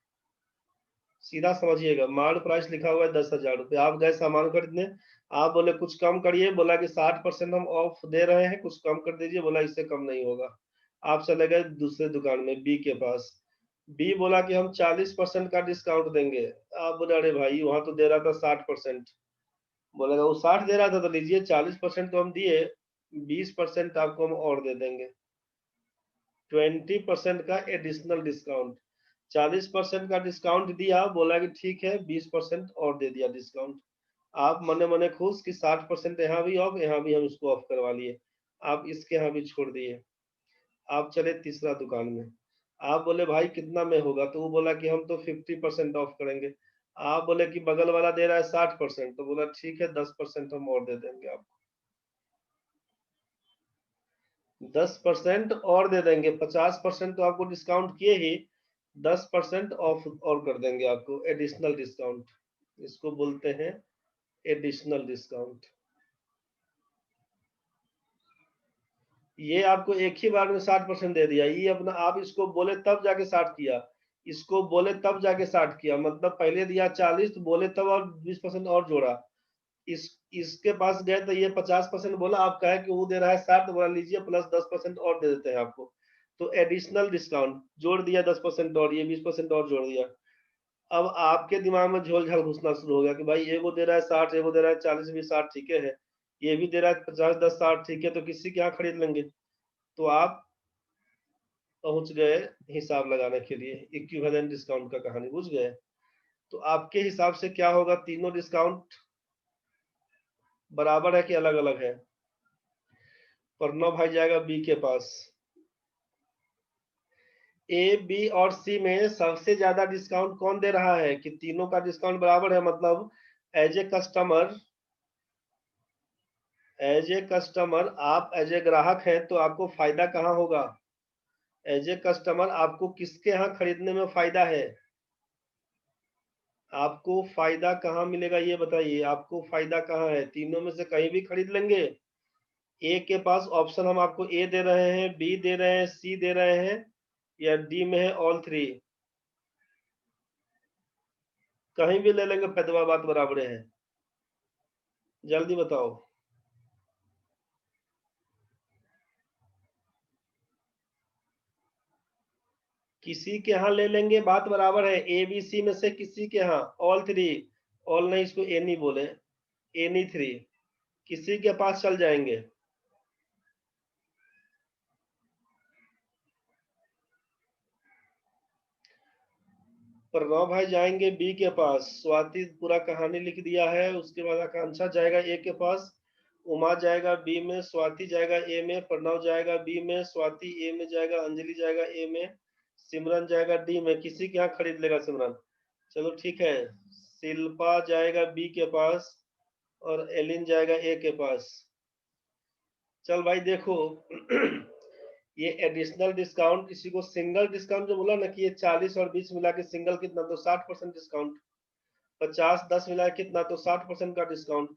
सीधा समझिएगा, मार्क्ड प्राइस लिखा हुआ है 10,000 रुपया। आप गए सामान खरीदने, आप बोले कुछ कम करिए, बोला कि 60% हम ऑफ दे रहे हैं, कुछ कम कर दीजिए, बोला इससे कम नहीं होगा। आप चले गए दूसरे दुकान में बी के पास, बी बोला कि हम 40% का डिस्काउंट देंगे। आप बोले अरे भाई वहां तो दे रहा था 60%, बोलेगा वो 60 दे रहा था तो लीजिए, 40% तो हम दिए, 20% आपको हम और दे देंगे, 20% का एडिशनल डिस्काउंट। 40% का डिस्काउंट दिया, बोला कि ठीक है 20% और दे दिया डिस्काउंट। आप मने मने खुश कि 60% यहाँ भी ऑफ, यहाँ भी हम इसको ऑफ करवा लिए, आप इसके यहाँ भी छोड़ दिए। आप चले तीसरा दुकान में, आप बोले भाई कितना में होगा, तो वो बोला कि हम तो 50% ऑफ करेंगे। आप बोले कि बगल वाला दे रहा है 60%, तो बोला ठीक है 10% हम और दे देंगे आपको, 10% और दे देंगे, 50% तो आपको डिस्काउंट किए ही, 10% ऑफ और कर देंगे आपको, एडिशनल डिस्काउंट, इसको बोलते हैं एडिशनल डिस्काउंट। ये आपको एक ही बार में 60% दे दिया, ये अपना आप इसको बोले तब जाके 60 किया, इसको बोले तब जाके 60 किया, मतलब पहले दिया 40 तो बोले तब और 20% और जोड़ा। इस इसके पास गए तो ये 50% बोला, आप कहे कि वो दे रहा है 60, तो बोला लीजिए प्लस 10% और दे देते हैं आपको, तो एडिशनल डिस्काउंट जोड़ दिया 10% और, ये 20% और जोड़ दिया। अब आपके दिमाग में झोल झाल घुसना शुरू हो गया कि भाई एगो दे रहा है 60, एगो दे रहा है 40, भी 60 ठीक है, ये भी दे रहा है 50, 10, 60 ठीक है, तो किसी के यहाँ खरीद लेंगे। तो आप पहुंच गए हिसाब लगाने के लिए, इक्विवेलेंट डिस्काउंट का कहानी बुझ गए। तो आपके हिसाब से क्या होगा, तीनों डिस्काउंट बराबर है कि अलग अलग है? प्रणव भाई जाएगा बी के पास, ए बी और सी में सबसे ज्यादा डिस्काउंट कौन दे रहा है, कि तीनों का डिस्काउंट बराबर है, मतलब एज ए कस्टमर, आप एज ए ग्राहक हैं तो आपको फायदा कहाँ होगा, एज ए कस्टमर आपको किसके यहाँ खरीदने में फायदा है, आपको फायदा कहाँ मिलेगा ये बताइए, आपको फायदा कहाँ है, तीनों में से कहीं भी खरीद लेंगे। ए के पास ऑप्शन हम आपको ए दे रहे हैं, बी दे रहे हैं, सी दे रहे हैं, या डी में है ऑल थ्री, कहीं भी ले लेंगे पैदवा बात बराबर है, जल्दी बताओ। किसी के यहाँ ले लेंगे बात बराबर है, ए बी सी में से किसी के यहाँ, ऑल थ्री, ऑल नहीं इसको ए नहीं बोले, ए नहीं थ्री, किसी के पास चल जाएंगे। प्रणव भाई जाएंगे बी के पास, स्वाति पूरा कहानी लिख दिया है, उसके बाद आकांक्षा जाएगा ए के पास, उमा जाएगा बी में, स्वाति जाएगा ए में, प्रणव जाएगा बी में, स्वाति ए में जाएगा, अंजलि जाएगा ए में, सिमरन जाएगा डी में। किसी के यहाँ खरीद लेगा सिमरन, चलो ठीक है। शिल्पा जाएगा बी के पास और एलिन जाएगा ए के पास। चल भाई देखो ये एडिशनल डिस्काउंट, इसी को सिंगल डिस्काउंट जो बोला ना, कि ये 40 और 20 मिला के सिंगल कितना, तो 60% डिस्काउंट, 50 10 मिला कितना, तो 60% का डिस्काउंट।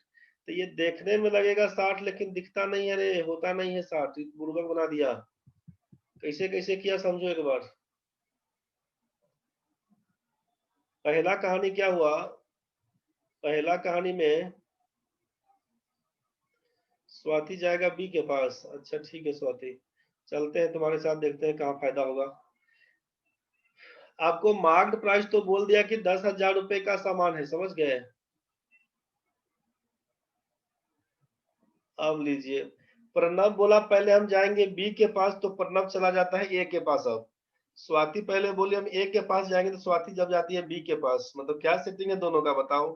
तो ये देखने में लगेगा 60, लेकिन दिखता नहीं है रे, होता नहीं है 60, बुर्बक बना दिया। कैसे कैसे किया समझो एक बार। पहला कहानी क्या हुआ, पहला कहानी में स्वाति जाएगा बी के पास, अच्छा ठीक है स्वाति, चलते हैं तुम्हारे साथ, देखते हैं कहाँ फायदा होगा। आपको मार्क्ड प्राइस तो बोल दिया कि 10,000 रुपए का सामान है, समझ गए। अब लीजिए, प्रणव बोला पहले हम जाएंगे बी के पास, तो प्रणव चला जाता है ए के पास। अब स्वाति पहले बोली हम ए के पास जाएंगे, तो स्वाति जब जाती है बी के पास, मतलब क्या सेटिंग है दोनों का बताओ।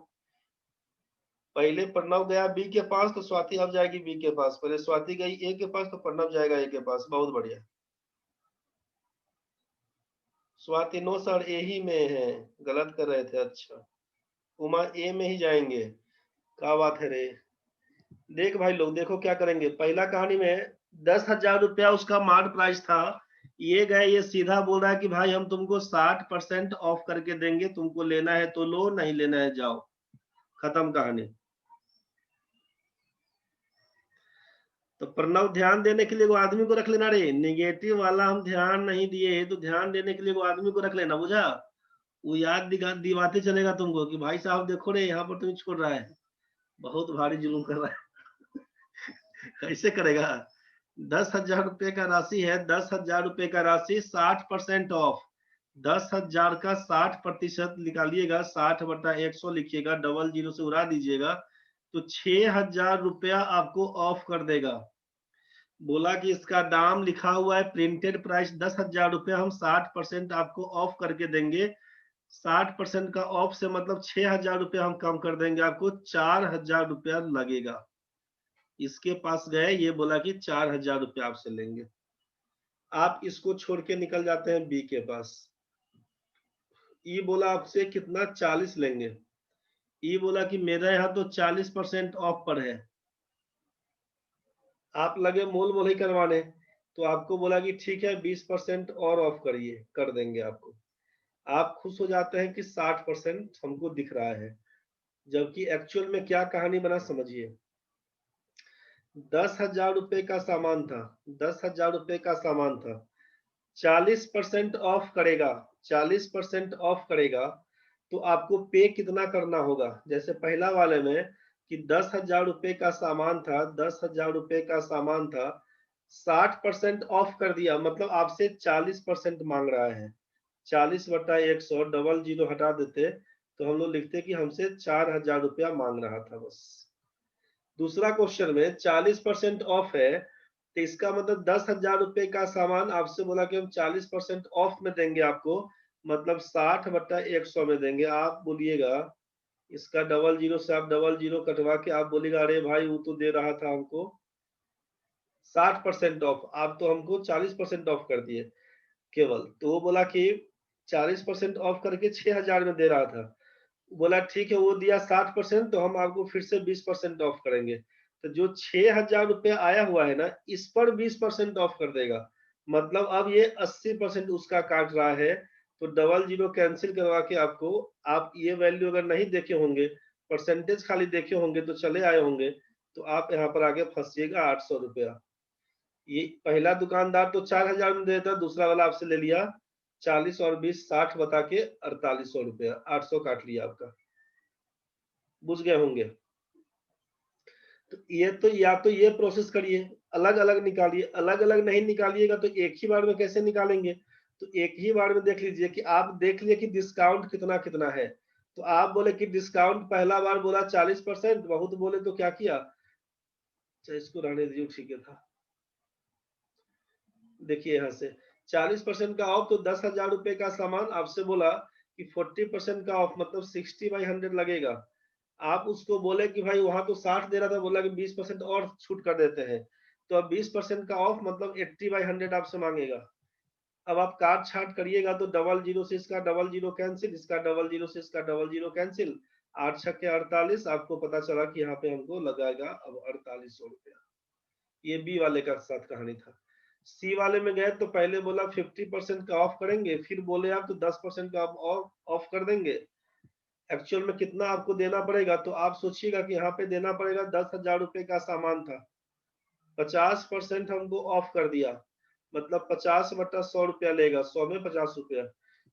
पहले प्रणव गया बी के पास तो स्वाति अब जाएगी बी के पास, पहले स्वाति गई ए के पास तो प्रणव जाएगा ए के पास। बहुत बढ़िया। स्वाति नो सर ए ही में है, गलत कर रहे थे। अच्छा उमा ए में ही जाएंगे, क्या बात है रे। देख भाई लोग, देखो क्या करेंगे। पहला कहानी में 10,000 रुपया उसका मार्क प्राइस था, ये गए, ये सीधा बोल रहा है कि भाई हम तुमको 60% ऑफ करके देंगे, तुमको लेना है तो लो, नहीं लेना है जाओ, खत्म कहानी। तो प्रणव ध्यान देने के लिए वो आदमी को रख लेना रे, निगेटिव वाला हम ध्यान नहीं दिए तो ध्यान देने के लिए वो आदमी को रख लेना, बुझा। वो याद दिवाते चलेगा तुमको कि भाई साहब देखो रे यहाँ पर तुम्हें छोड़ रहा है, बहुत भारी जुलूम कर रहा है। कैसे करेगा। 10,000 रुपए का राशि है, 10,000 रुपए का राशि 60% ऑफ, 10,000 का 60% निकालिएगा, 60/100 लिखिएगा, डबल जीरो से उड़ा दीजिएगा तो 6,000 रुपया आपको ऑफ कर देगा। बोला कि इसका दाम लिखा हुआ है प्रिंटेड प्राइस 10,000 रुपया, हम 60% आपको ऑफ करके देंगे। 60% का ऑफ से मतलब 6,000 रुपया हम कम कर देंगे, आपको 4,000 रुपया लगेगा। इसके पास गए, ये बोला कि 4,000 रुपया आपसे लेंगे। आप इसको छोड़ के निकल जाते हैं बी के पास। ई बोला आपसे कितना, 40 लेंगे। ई बोला कि मेरा यहाँ तो 40% ऑफ पर है। आप लगे मोल मोल ही करवाने, तो आपको बोला कि ठीक है 20% और ऑफ करिए, कर देंगे आपको। आप खुश हो जाते हैं कि 60% हमको दिख रहा है, जबकि एक्चुअल में क्या कहानी बना समझिए। 10,000 रुपए का सामान था, 10,000 रुपए का सामान था, 40% ऑफ करेगा, 40% ऑफ करेगा तो आपको पे कितना करना होगा। जैसे पहला वाले में कि 10,000 रुपए का सामान था, 10,000 रुपए का सामान था, 60% ऑफ कर दिया, मतलब आपसे 40% मांग रहा है। 40/100, डबल जीरो हटा देते तो हम लोग लिखते कि हमसे 4,000 रुपया मांग रहा था बस। दूसरा क्वेश्चन में 40% ऑफ है, तो इसका मतलब 10,000 रुपए का सामान आपसे बोला कि हम 40% ऑफ में देंगे आपको, मतलब 60/100 में देंगे। आप बोलिएगा इसका डबल जीरो से आप डबल जीरो कटवा के आप बोलेगा अरे भाई वो तो दे रहा था हमको 60% ऑफ, आप तो हमको 40% ऑफ कर दिए केवल। तो वो बोला कि 40% ऑफ करके 6,000 में दे रहा था। बोला ठीक है, वो दिया 60%, तो हम आपको फिर से 20% ऑफ करेंगे। तो जो 6,000 रुपये आया हुआ है ना, इस पर 20% ऑफ कर देगा, मतलब अब ये 80% उसका काट रहा है। तो डबल जीरो कैंसिल करवा के आपको, आप ये वैल्यू अगर नहीं देखे होंगे, परसेंटेज खाली देखे होंगे तो चले आए होंगे, तो आप यहाँ पर आगे फंसिएगा 800 रुपया। ये पहला दुकानदार तो 4,000 में देता, दूसरा वाला आपसे ले लिया 40 और 20 60 बता के 4800 रुपया, 800 काट लिया आपका। बुझ गए होंगे। तो ये तो या तो ये प्रोसेस करिए, अलग अलग निकालिए, अलग अलग नहीं निकालिएगा तो एक ही बार में कैसे निकालेंगे। तो एक ही बार में देख लीजिए कि आप देख लिए कि डिस्काउंट कितना कितना है। तो आप बोले कि डिस्काउंट पहला बार बोला 40%, बहुत बोले तो क्या किया, अच्छा इसको रहने दीजिए, ठीक है था। देखिए यहाँ से 40% का ऑफ, तो 10,000 रुपए का सामान आपसे बोला कि 40% का ऑफ मतलब 60/100 लगेगा। आप उसको बोले कि भाई वहां तो 60 दे रहा था, बोला कि 20% और छूट कर देते हैं, तो अब 20% का ऑफ मतलब 80/100 आपसे मांगेगा। अब आप काट छाट करिएगा तो डबल जीरो से इसका डबल जीरो कैंसिल, इसका डबल जीरो से इसका डबल जीरो कैंसिल, 8×6 = 48। आपको पता चला कि यहाँ पे हमको लगाएगा अब 4800 रुपया। ये बी वाले का साथ कहानी था। सी वाले में गए तो पहले बोला 50% का ऑफ करेंगे, फिर बोले आप तो 10% का ऑफ कर देंगे। एक्चुअल में कितना आपको देना पड़ेगा, तो आप सोचिएगा कि यहाँ पे देना पड़ेगा 10,000 रुपए का सामान था, 50% हमको ऑफ कर दिया, मतलब 50/100 रुपया लेगा, 100 में 50 रुपया।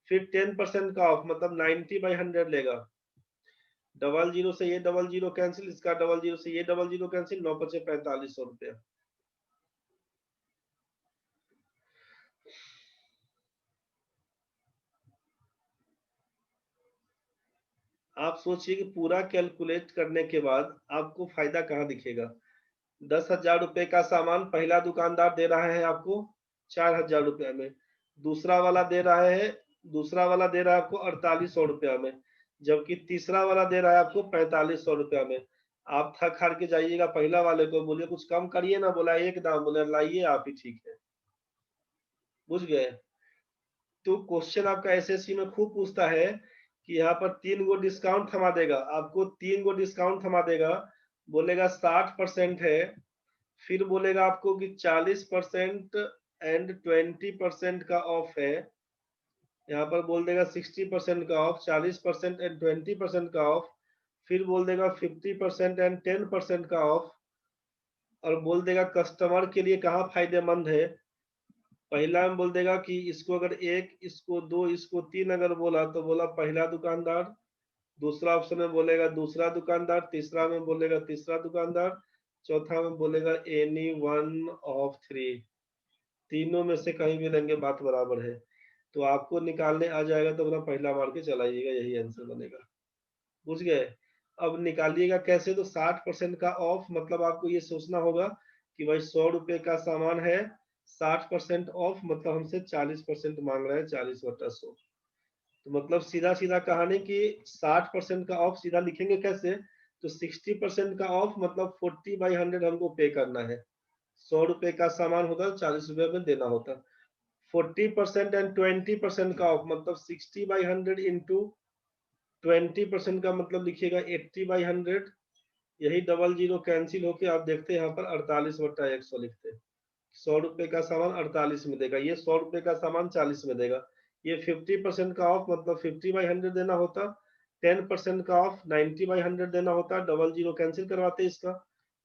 फिर 10% का ऑफ मतलब 90/100 लेगा। डबल जीरो से ये डबल जीरो कैंसिल, इसका डबल जीरो से ये डबल जीरो कैंसिल, 9×5=4500 रुपया। आप सोचिए कि पूरा कैलकुलेट करने के बाद आपको फायदा कहाँ दिखेगा। 10,000 रुपए का सामान पहला दुकानदार दे रहा है आपको 4,000 रुपया में, दूसरा वाला दे रहा है, आपको 4800 रुपया में, जबकि तीसरा वाला दे रहा है आपको 4500 रुपया में। आप थक हार के जाइएगा पहला वाले को, बोलिए कुछ कम करिए ना, बोला एक दाम, बोले लाइए आप ही ठीक है। बुझ गए? तो क्वेश्चन आपका एसएससी में खूब पूछता है कि यहाँ पर 3 गो डिस्काउंट थमा देगा आपको, 3 गो डिस्काउंट थमा देगा, बोलेगा 60% है, फिर बोलेगा आपको कि 40% एंड 20% का ऑफ है, यहाँ पर बोल देगा 60% का ऑफ, 40% एंड 20% का ऑफ, फिर बोल देगा 50% एंड 10% का ऑफ, और बोल देगा कस्टमर के लिए कहाँ फायदेमंद है। पहला में बोल देगा कि इसको अगर 1, इसको 2, इसको 3 अगर बोला तो बोला पहला दुकानदार, दूसरा ऑप्शन में बोलेगा दूसरा दुकानदार, तीसरा में बोलेगा तीसरा दुकानदार, चौथा में बोलेगा एनी वन ऑफ 3, तीनों में से कहीं भी लेंगे बात बराबर है। तो आपको निकालने आ जाएगा तो अपना पहला मार के चलाइएगा, यही आंसर बनेगा। बुझ गए? अब निकालिएगा कैसे, तो 60% का ऑफ मतलब आपको ये सोचना होगा कि भाई 100 रुपए का सामान है, 60% ऑफ मतलब हमसे 40% मांग रहा है, 40/100। तो मतलब सीधा सीधा कहानी कि 60% का ऑफ सीधा लिखेंगे कैसे, तो 60% का ऑफ मतलब 40/100 हमको पे करना है। 100 रुपए का सामान होता है, 40 रुपए में देना होता। 40% एंड 20% का ऑफ मतलब 60/100 इंटू 20% का मतलब लिखिएगा 80/100। यही डबल जीरो कैंसिल होके आप देखते हैं यहाँ पर 48/100 लिखते हैं। 100 रुपए का सामान 48 में देगा, ये 100 रुपए का सामान 40 में देगा। ये 50% का ऑफ मतलब 50/100 देना होता, 10% का ऑफ 90/100 देना होता, डबल जीरो कैंसिल करवाते इसका,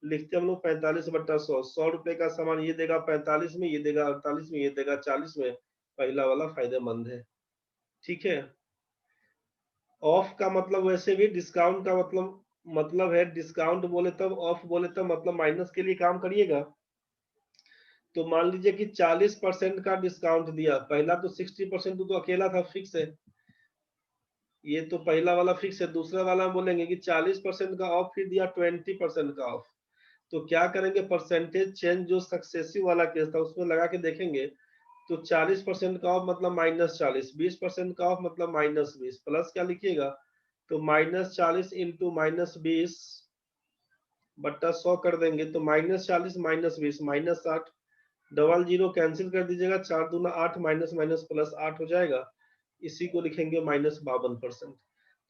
लिखते हम लोग 45/100। 100 रुपए का सामान ये देगा 45 में, ये देगा 48 में, ये देगा 40 में, पहला वाला फायदेमंद है। ठीक है? ऑफ का मतलब वैसे भी डिस्काउंट का मतलब है, डिस्काउंट बोले तब, ऑफ बोले तब, मतलब माइनस के लिए काम करिएगा। तो मान लीजिए कि 40% का डिस्काउंट दिया, पहला तो 60% तो अकेला था, फिक्स है, ये तो पहला वाला फिक्स है। दूसरा वाला बोलेंगे कि 40% का ऑफ, फिर दिया 20% का ऑफ। तो क्या करेंगे, परसेंटेज चेंज जो सक्सेसिव वाला केस था उसमें लगा के देखेंगे। तो 40% का ऑफ मतलब -40, 20% का ऑफ मतलब -20, प्लस क्या लिखिएगा, तो -40 इंटू -20 बट्टा 100 कर देंगे, तो -40 -20 -60, डबल जीरो कैंसिल कर दीजिएगा, 4 दूना 8, माइनस माइनस प्लस 8 हो जाएगा, इसी को लिखेंगे -52%।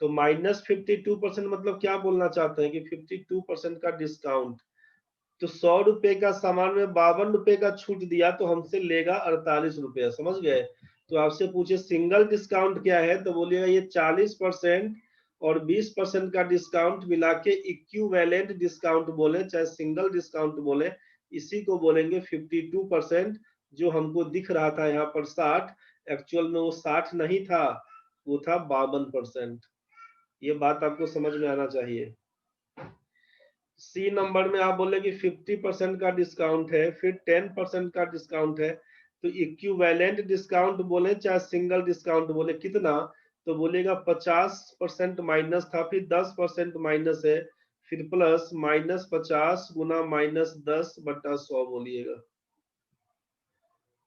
तो -52% मतलब क्या बोलना चाहते हैं कि 52% का डिस्काउंट। तो 100 रुपए का सामान में 52 रुपए का छूट दिया तो हमसे लेगा 48 रुपया, समझ गए? तो आपसे पूछे सिंगल डिस्काउंट क्या है, तो बोलिएगा ये 40% और 20% का डिस्काउंट मिला के इक्विवेलेंट डिस्काउंट बोले, चाहे सिंगल डिस्काउंट बोले, इसी को बोलेंगे 52%। जो हमको दिख रहा था यहाँ पर 60, एक्चुअल में वो 60 नहीं था, वो था 52%। ये बात आपको समझ में आना चाहिए। सी नंबर में आप बोले कि 50% का डिस्काउंट है, फिर 10% का डिस्काउंट है, तो इक्विवेलेंट डिस्काउंट बोले चाहे सिंगल डिस्काउंट बोले, कितना, तो बोलेगा 50% माइनस था, फिर 10% माइनस है, फिर प्लस -50 गुना -10/100 बोलिएगा।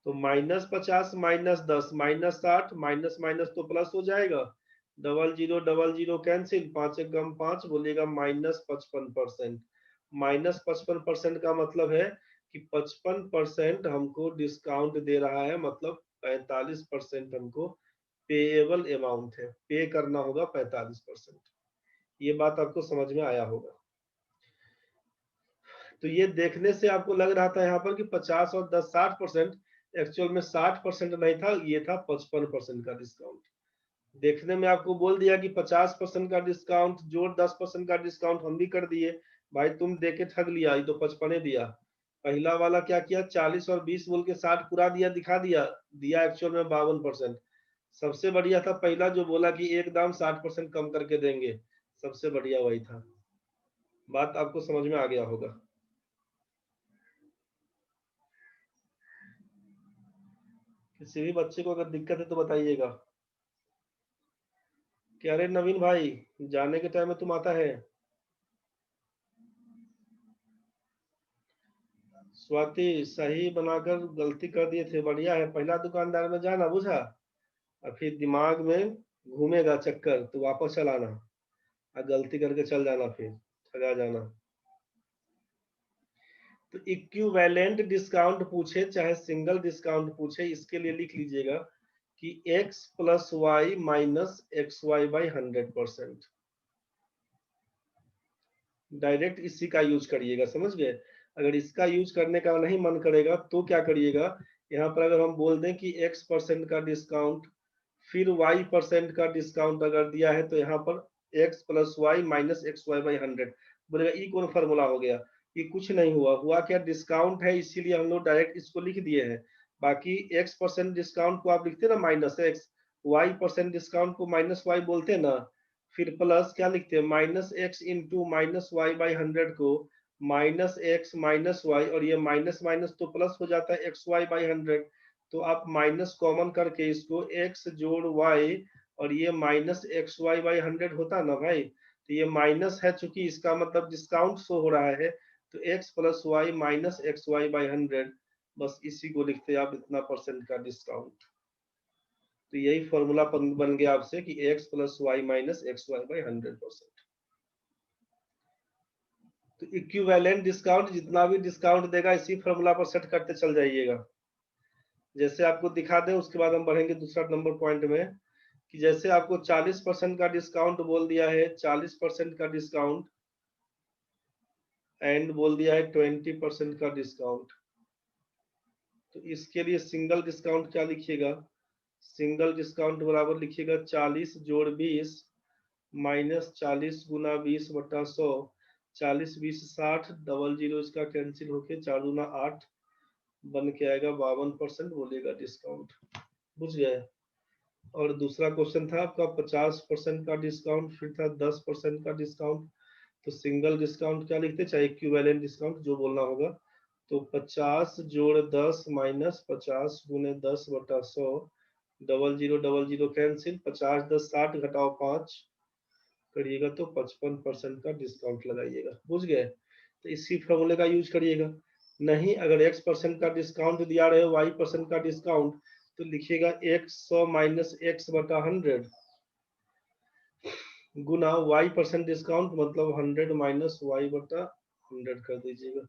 तो -50 -10 -60, माइनस माइनस तो प्लस हो जाएगा, डबल जीरो कैंसिल, 5 एक गम 5, बोलिएगा -55%। -55% का मतलब है कि 55% हमको डिस्काउंट दे रहा है, मतलब 45% हमको पेएबल अमाउंट है, पे करना होगा 45%। ये बात आपको समझ में आया होगा। तो ये देखने से आपको लग रहा था यहाँ पर कि 50 और 10 60%, एक्चुअल में 60% नहीं था, ये था 55% का डिस्काउंट। देखने में आपको बोल दिया कि 50% का डिस्काउंट जोड़ 10% का डिस्काउंट हम भी कर दिए, भाई तुम देके ठग लिया, ये तो 55 दिया। पहला वाला क्या किया, 40 और 20 बोल के 60 पूरा दिया, दिखा दिया, दिया एक्चुअल में 52%। सबसे बढ़िया था पहला जो बोला कि एक दाम 60% कम करके देंगे, सबसे बढ़िया वही था। बात आपको समझ में आ गया होगा। किसी भी बच्चे को अगर दिक्कत है तो बताइएगा। क्या रे नवीन भाई, जाने के टाइम में तुम आता है। स्वाति, सही बनाकर गलती कर दिए थे, बढ़िया है, पहला दुकानदार में जाना, बुझा, और फिर दिमाग में घूमेगा चक्कर तो वापस चलाना, और गलती करके चल जाना फिर। ठगा जाना। तो इक्विवेलेंट डिस्काउंट पूछे चाहे सिंगल डिस्काउंट पूछे, इसके लिए लिख लीजिएगा कि x plus y minus x y by 100%। Direct इसी का यूज करिएगा, समझ गए। अगर इसका यूज करने का नहीं मन करेगा तो क्या करिएगा, यहाँ पर अगर हम बोल दें कि x% का डिस्काउंट फिर y% का डिस्काउंट अगर दिया है तो यहाँ पर x plus y minus x y by 100 बोलेगा। ये कौन फॉर्मूला हो गया, ये कुछ नहीं हुआ, हुआ क्या, डिस्काउंट है इसीलिए हम लोग डायरेक्ट इसको लिख दिए हैं। बाकी x% डिस्काउंट को आप लिखते ना माइनस एक्स, y% डिस्काउंट को माइनस वाई बोलते ना, फिर प्लस क्या लिखते हैं minus x into minus y by 100 को माइनस एक्स माइनस वाई, और ये माइनस माइनस तो प्लस हो जाता है एक्स वाई बाई 100। तो आप माइनस कॉमन करके इसको x जोड़ y और ये माइनस एक्स वाई बाई 100 होता ना भाई। तो ये माइनस है, चूंकि इसका मतलब डिस्काउंट शो हो रहा है, तो x plus y minus x y by 100, बस इसी को लिखते हैं आप, इतना परसेंट का डिस्काउंट। तो यही फॉर्मूला बन गया आपसे कि x plus y minus x y by 100%। तो इक्विवेलेंट डिस्काउंट जितना भी डिस्काउंट देगा इसी फॉर्मूला पर सेट करते चल जाइएगा। जैसे आपको दिखा दें, उसके बाद हम बढ़ेंगे दूसरा नंबर पॉइंट में, कि जैसे आपको 40% का डिस्काउंट बोल दिया है, 40% का डिस्काउंट एंड बोल दिया है 20% का डिस्काउंट। तो इसके लिए सिंगल डिस्काउंट क्या लिखिएगा, सिंगल डिस्काउंट बराबर लिखिएगा 40 जोड़ 20 माइनस 40 गुना 20 बटा 100, 40 20 60, डबल जीरो इसका कैंसिल होके 4 गुना 8 बन के आएगा 52% बोलेगा डिस्काउंट। बुझ गए। और दूसरा क्वेश्चन था आपका 50% का डिस्काउंट, फिर था 10% का डिस्काउंट। तो सिंगल डिस्काउंट क्या लिखते, चाहे इक्विवेलेंट डिस्काउंट जो बोलना होगा। तो 50 जोड़ 10 माइनस 50 गुने 10 बटा 100, डबल जीरो कैंसिल, 50 10 60 घटाओ 5 करिएगा तो 55% का डिस्काउंट लगाइएगा। बुझ गए। तो इसी फॉर्मूले का यूज करिएगा। नहीं, अगर x% का डिस्काउंट दिया रहे y% का डिस्काउंट, तो लिखिएगा 100 माइनस एक्स बटा 100 गुना y% डिस्काउंट मतलब 100 माइनस वाई बटा 100 कर दीजिएगा।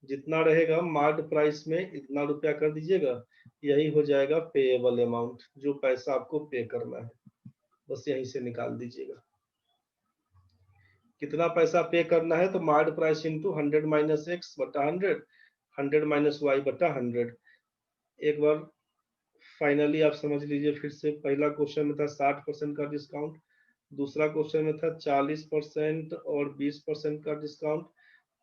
जितना रहेगा मार्ट प्राइस में इतना रुपया कर दीजिएगा, यही हो जाएगा पेएबल अमाउंट, जो पैसा आपको पे करना है, बस यहीं से निकाल दीजिएगा। कितना पैसा पे करना है, तो mart price into 100 minus x बटा 100, 100 माइनस वाई बटा 100। एक बार फाइनली आप समझ लीजिए फिर से। पहला क्वेश्चन में था 60% का डिस्काउंट, दूसरा क्वेश्चन में था 40% और 20% का डिस्काउंट,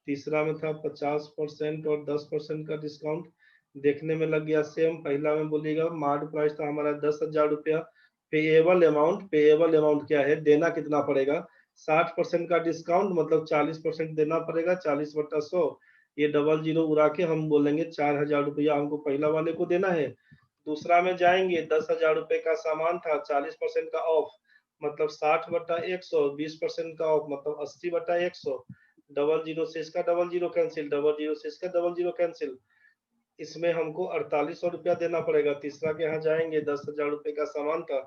तीसरा में था 50% और 10% का डिस्काउंट। देखने में लग गया सेम। पहला में बोलिएगा मार्ट प्राइस था हमारा 10,000 रुपया। पेएबल अमाउंट, पेएबल अमाउंट क्या है, देना कितना पड़ेगा, 60% का डिस्काउंट मतलब 40% देना पड़ेगा, 40 बटा 100, ये डबल जीरो उड़ा के हम बोलेंगे 4,000 रुपया हमको पहला वाले को देना है। दूसरा में जाएंगे, 10,000 रुपए का सामान था, 40% का ऑफ मतलब 60 बटा 100, 20% का ऑफ मतलब 80 बटा 100, डबल जीरो से इसका double zero cancel, double zero से इसका डबल जीरो कैंसिल, इसमें हमको 4800 रुपया देना पड़ेगा। तीसरा के यहाँ जाएंगे, 10,000 रुपए का सामान था,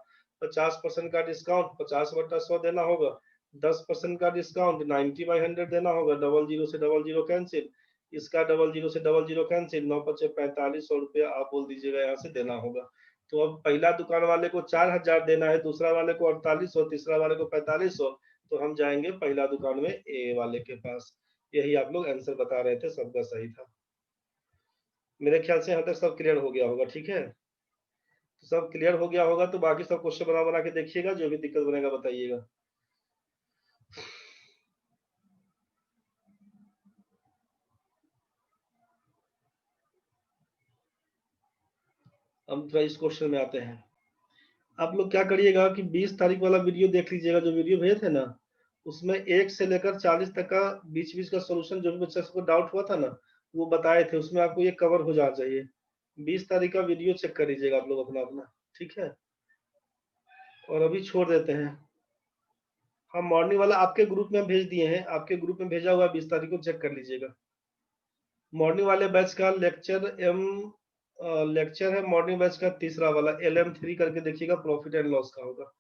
50% का डिस्काउंट 50 बटा 100 देना होगा, 10% का डिस्काउंट 90/100 देना होगा, डबल जीरो से डबल जीरो कैंसिल, इसका डबल जीरो से डबल जीरो कैंसिल, 9 पचे 4500 रुपया आप बोल दीजिएगा यहाँ से देना होगा। तो अब पहला दुकान वाले को 4,000 देना है, दूसरा वाले को 4800, तीसरा वाले को 4500। तो हम जाएंगे पहला दुकान में ए वाले के पास। यही आप लोग आंसर बता रहे थे, सबका सही था। मेरे ख्याल से यहाँ तक सब क्लियर हो गया होगा, ठीक है। तो सब क्लियर हो गया होगा तो बाकी सब क्वेश्चन बना बना के देखिएगा, जो भी दिक्कत बनेगा बताइएगा। हम थोड़ा इस क्वेश्चन में आते हैं। आप लोग क्या करिएगा कि 20 तारीख वाला वीडियो देख लीजिएगा, जो वीडियो भेजे थे ना, उसमें 1 से लेकर 40 तक का बीच बीच का सोल्यूशन जो भी बच्चा को डाउट हुआ था ना, वो बताए थे, उसमें आपको ये कवर हो जाना चाहिए। 20 तारीख का वीडियो चेक कर लीजिएगा आप लोग अपना अपना, ठीक है। और अभी छोड़ देते हैं। हम मॉर्निंग वाला आपके ग्रुप में भेज दिए हैं, आपके ग्रुप में भेजा हुआ 20 तारीख को चेक कर लीजिएगा। मॉर्निंग वाले बैच का लेक्चर है मॉर्निंग बैच का तीसरा वाला, LM3 करके देखिएगा, प्रॉफिट एंड लॉस का होगा,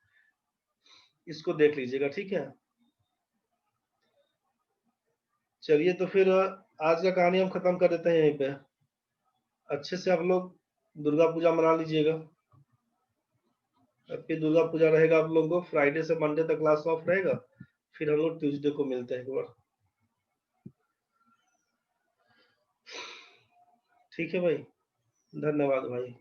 इसको देख लीजिएगा, ठीक है। चलिए तो फिर आज का कहानी हम खत्म कर देते हैं यहीं पे। अच्छे से आप लोग दुर्गा पूजा मना लीजिएगा। फिर दुर्गा पूजा रहेगा आप लोगों को, फ्राइडे से मंडे तक क्लास ऑफ रहेगा। फिर हम लोग ट्यूसडे को मिलते हैं एक बार। ठीक है भाई, धन्यवाद भाई।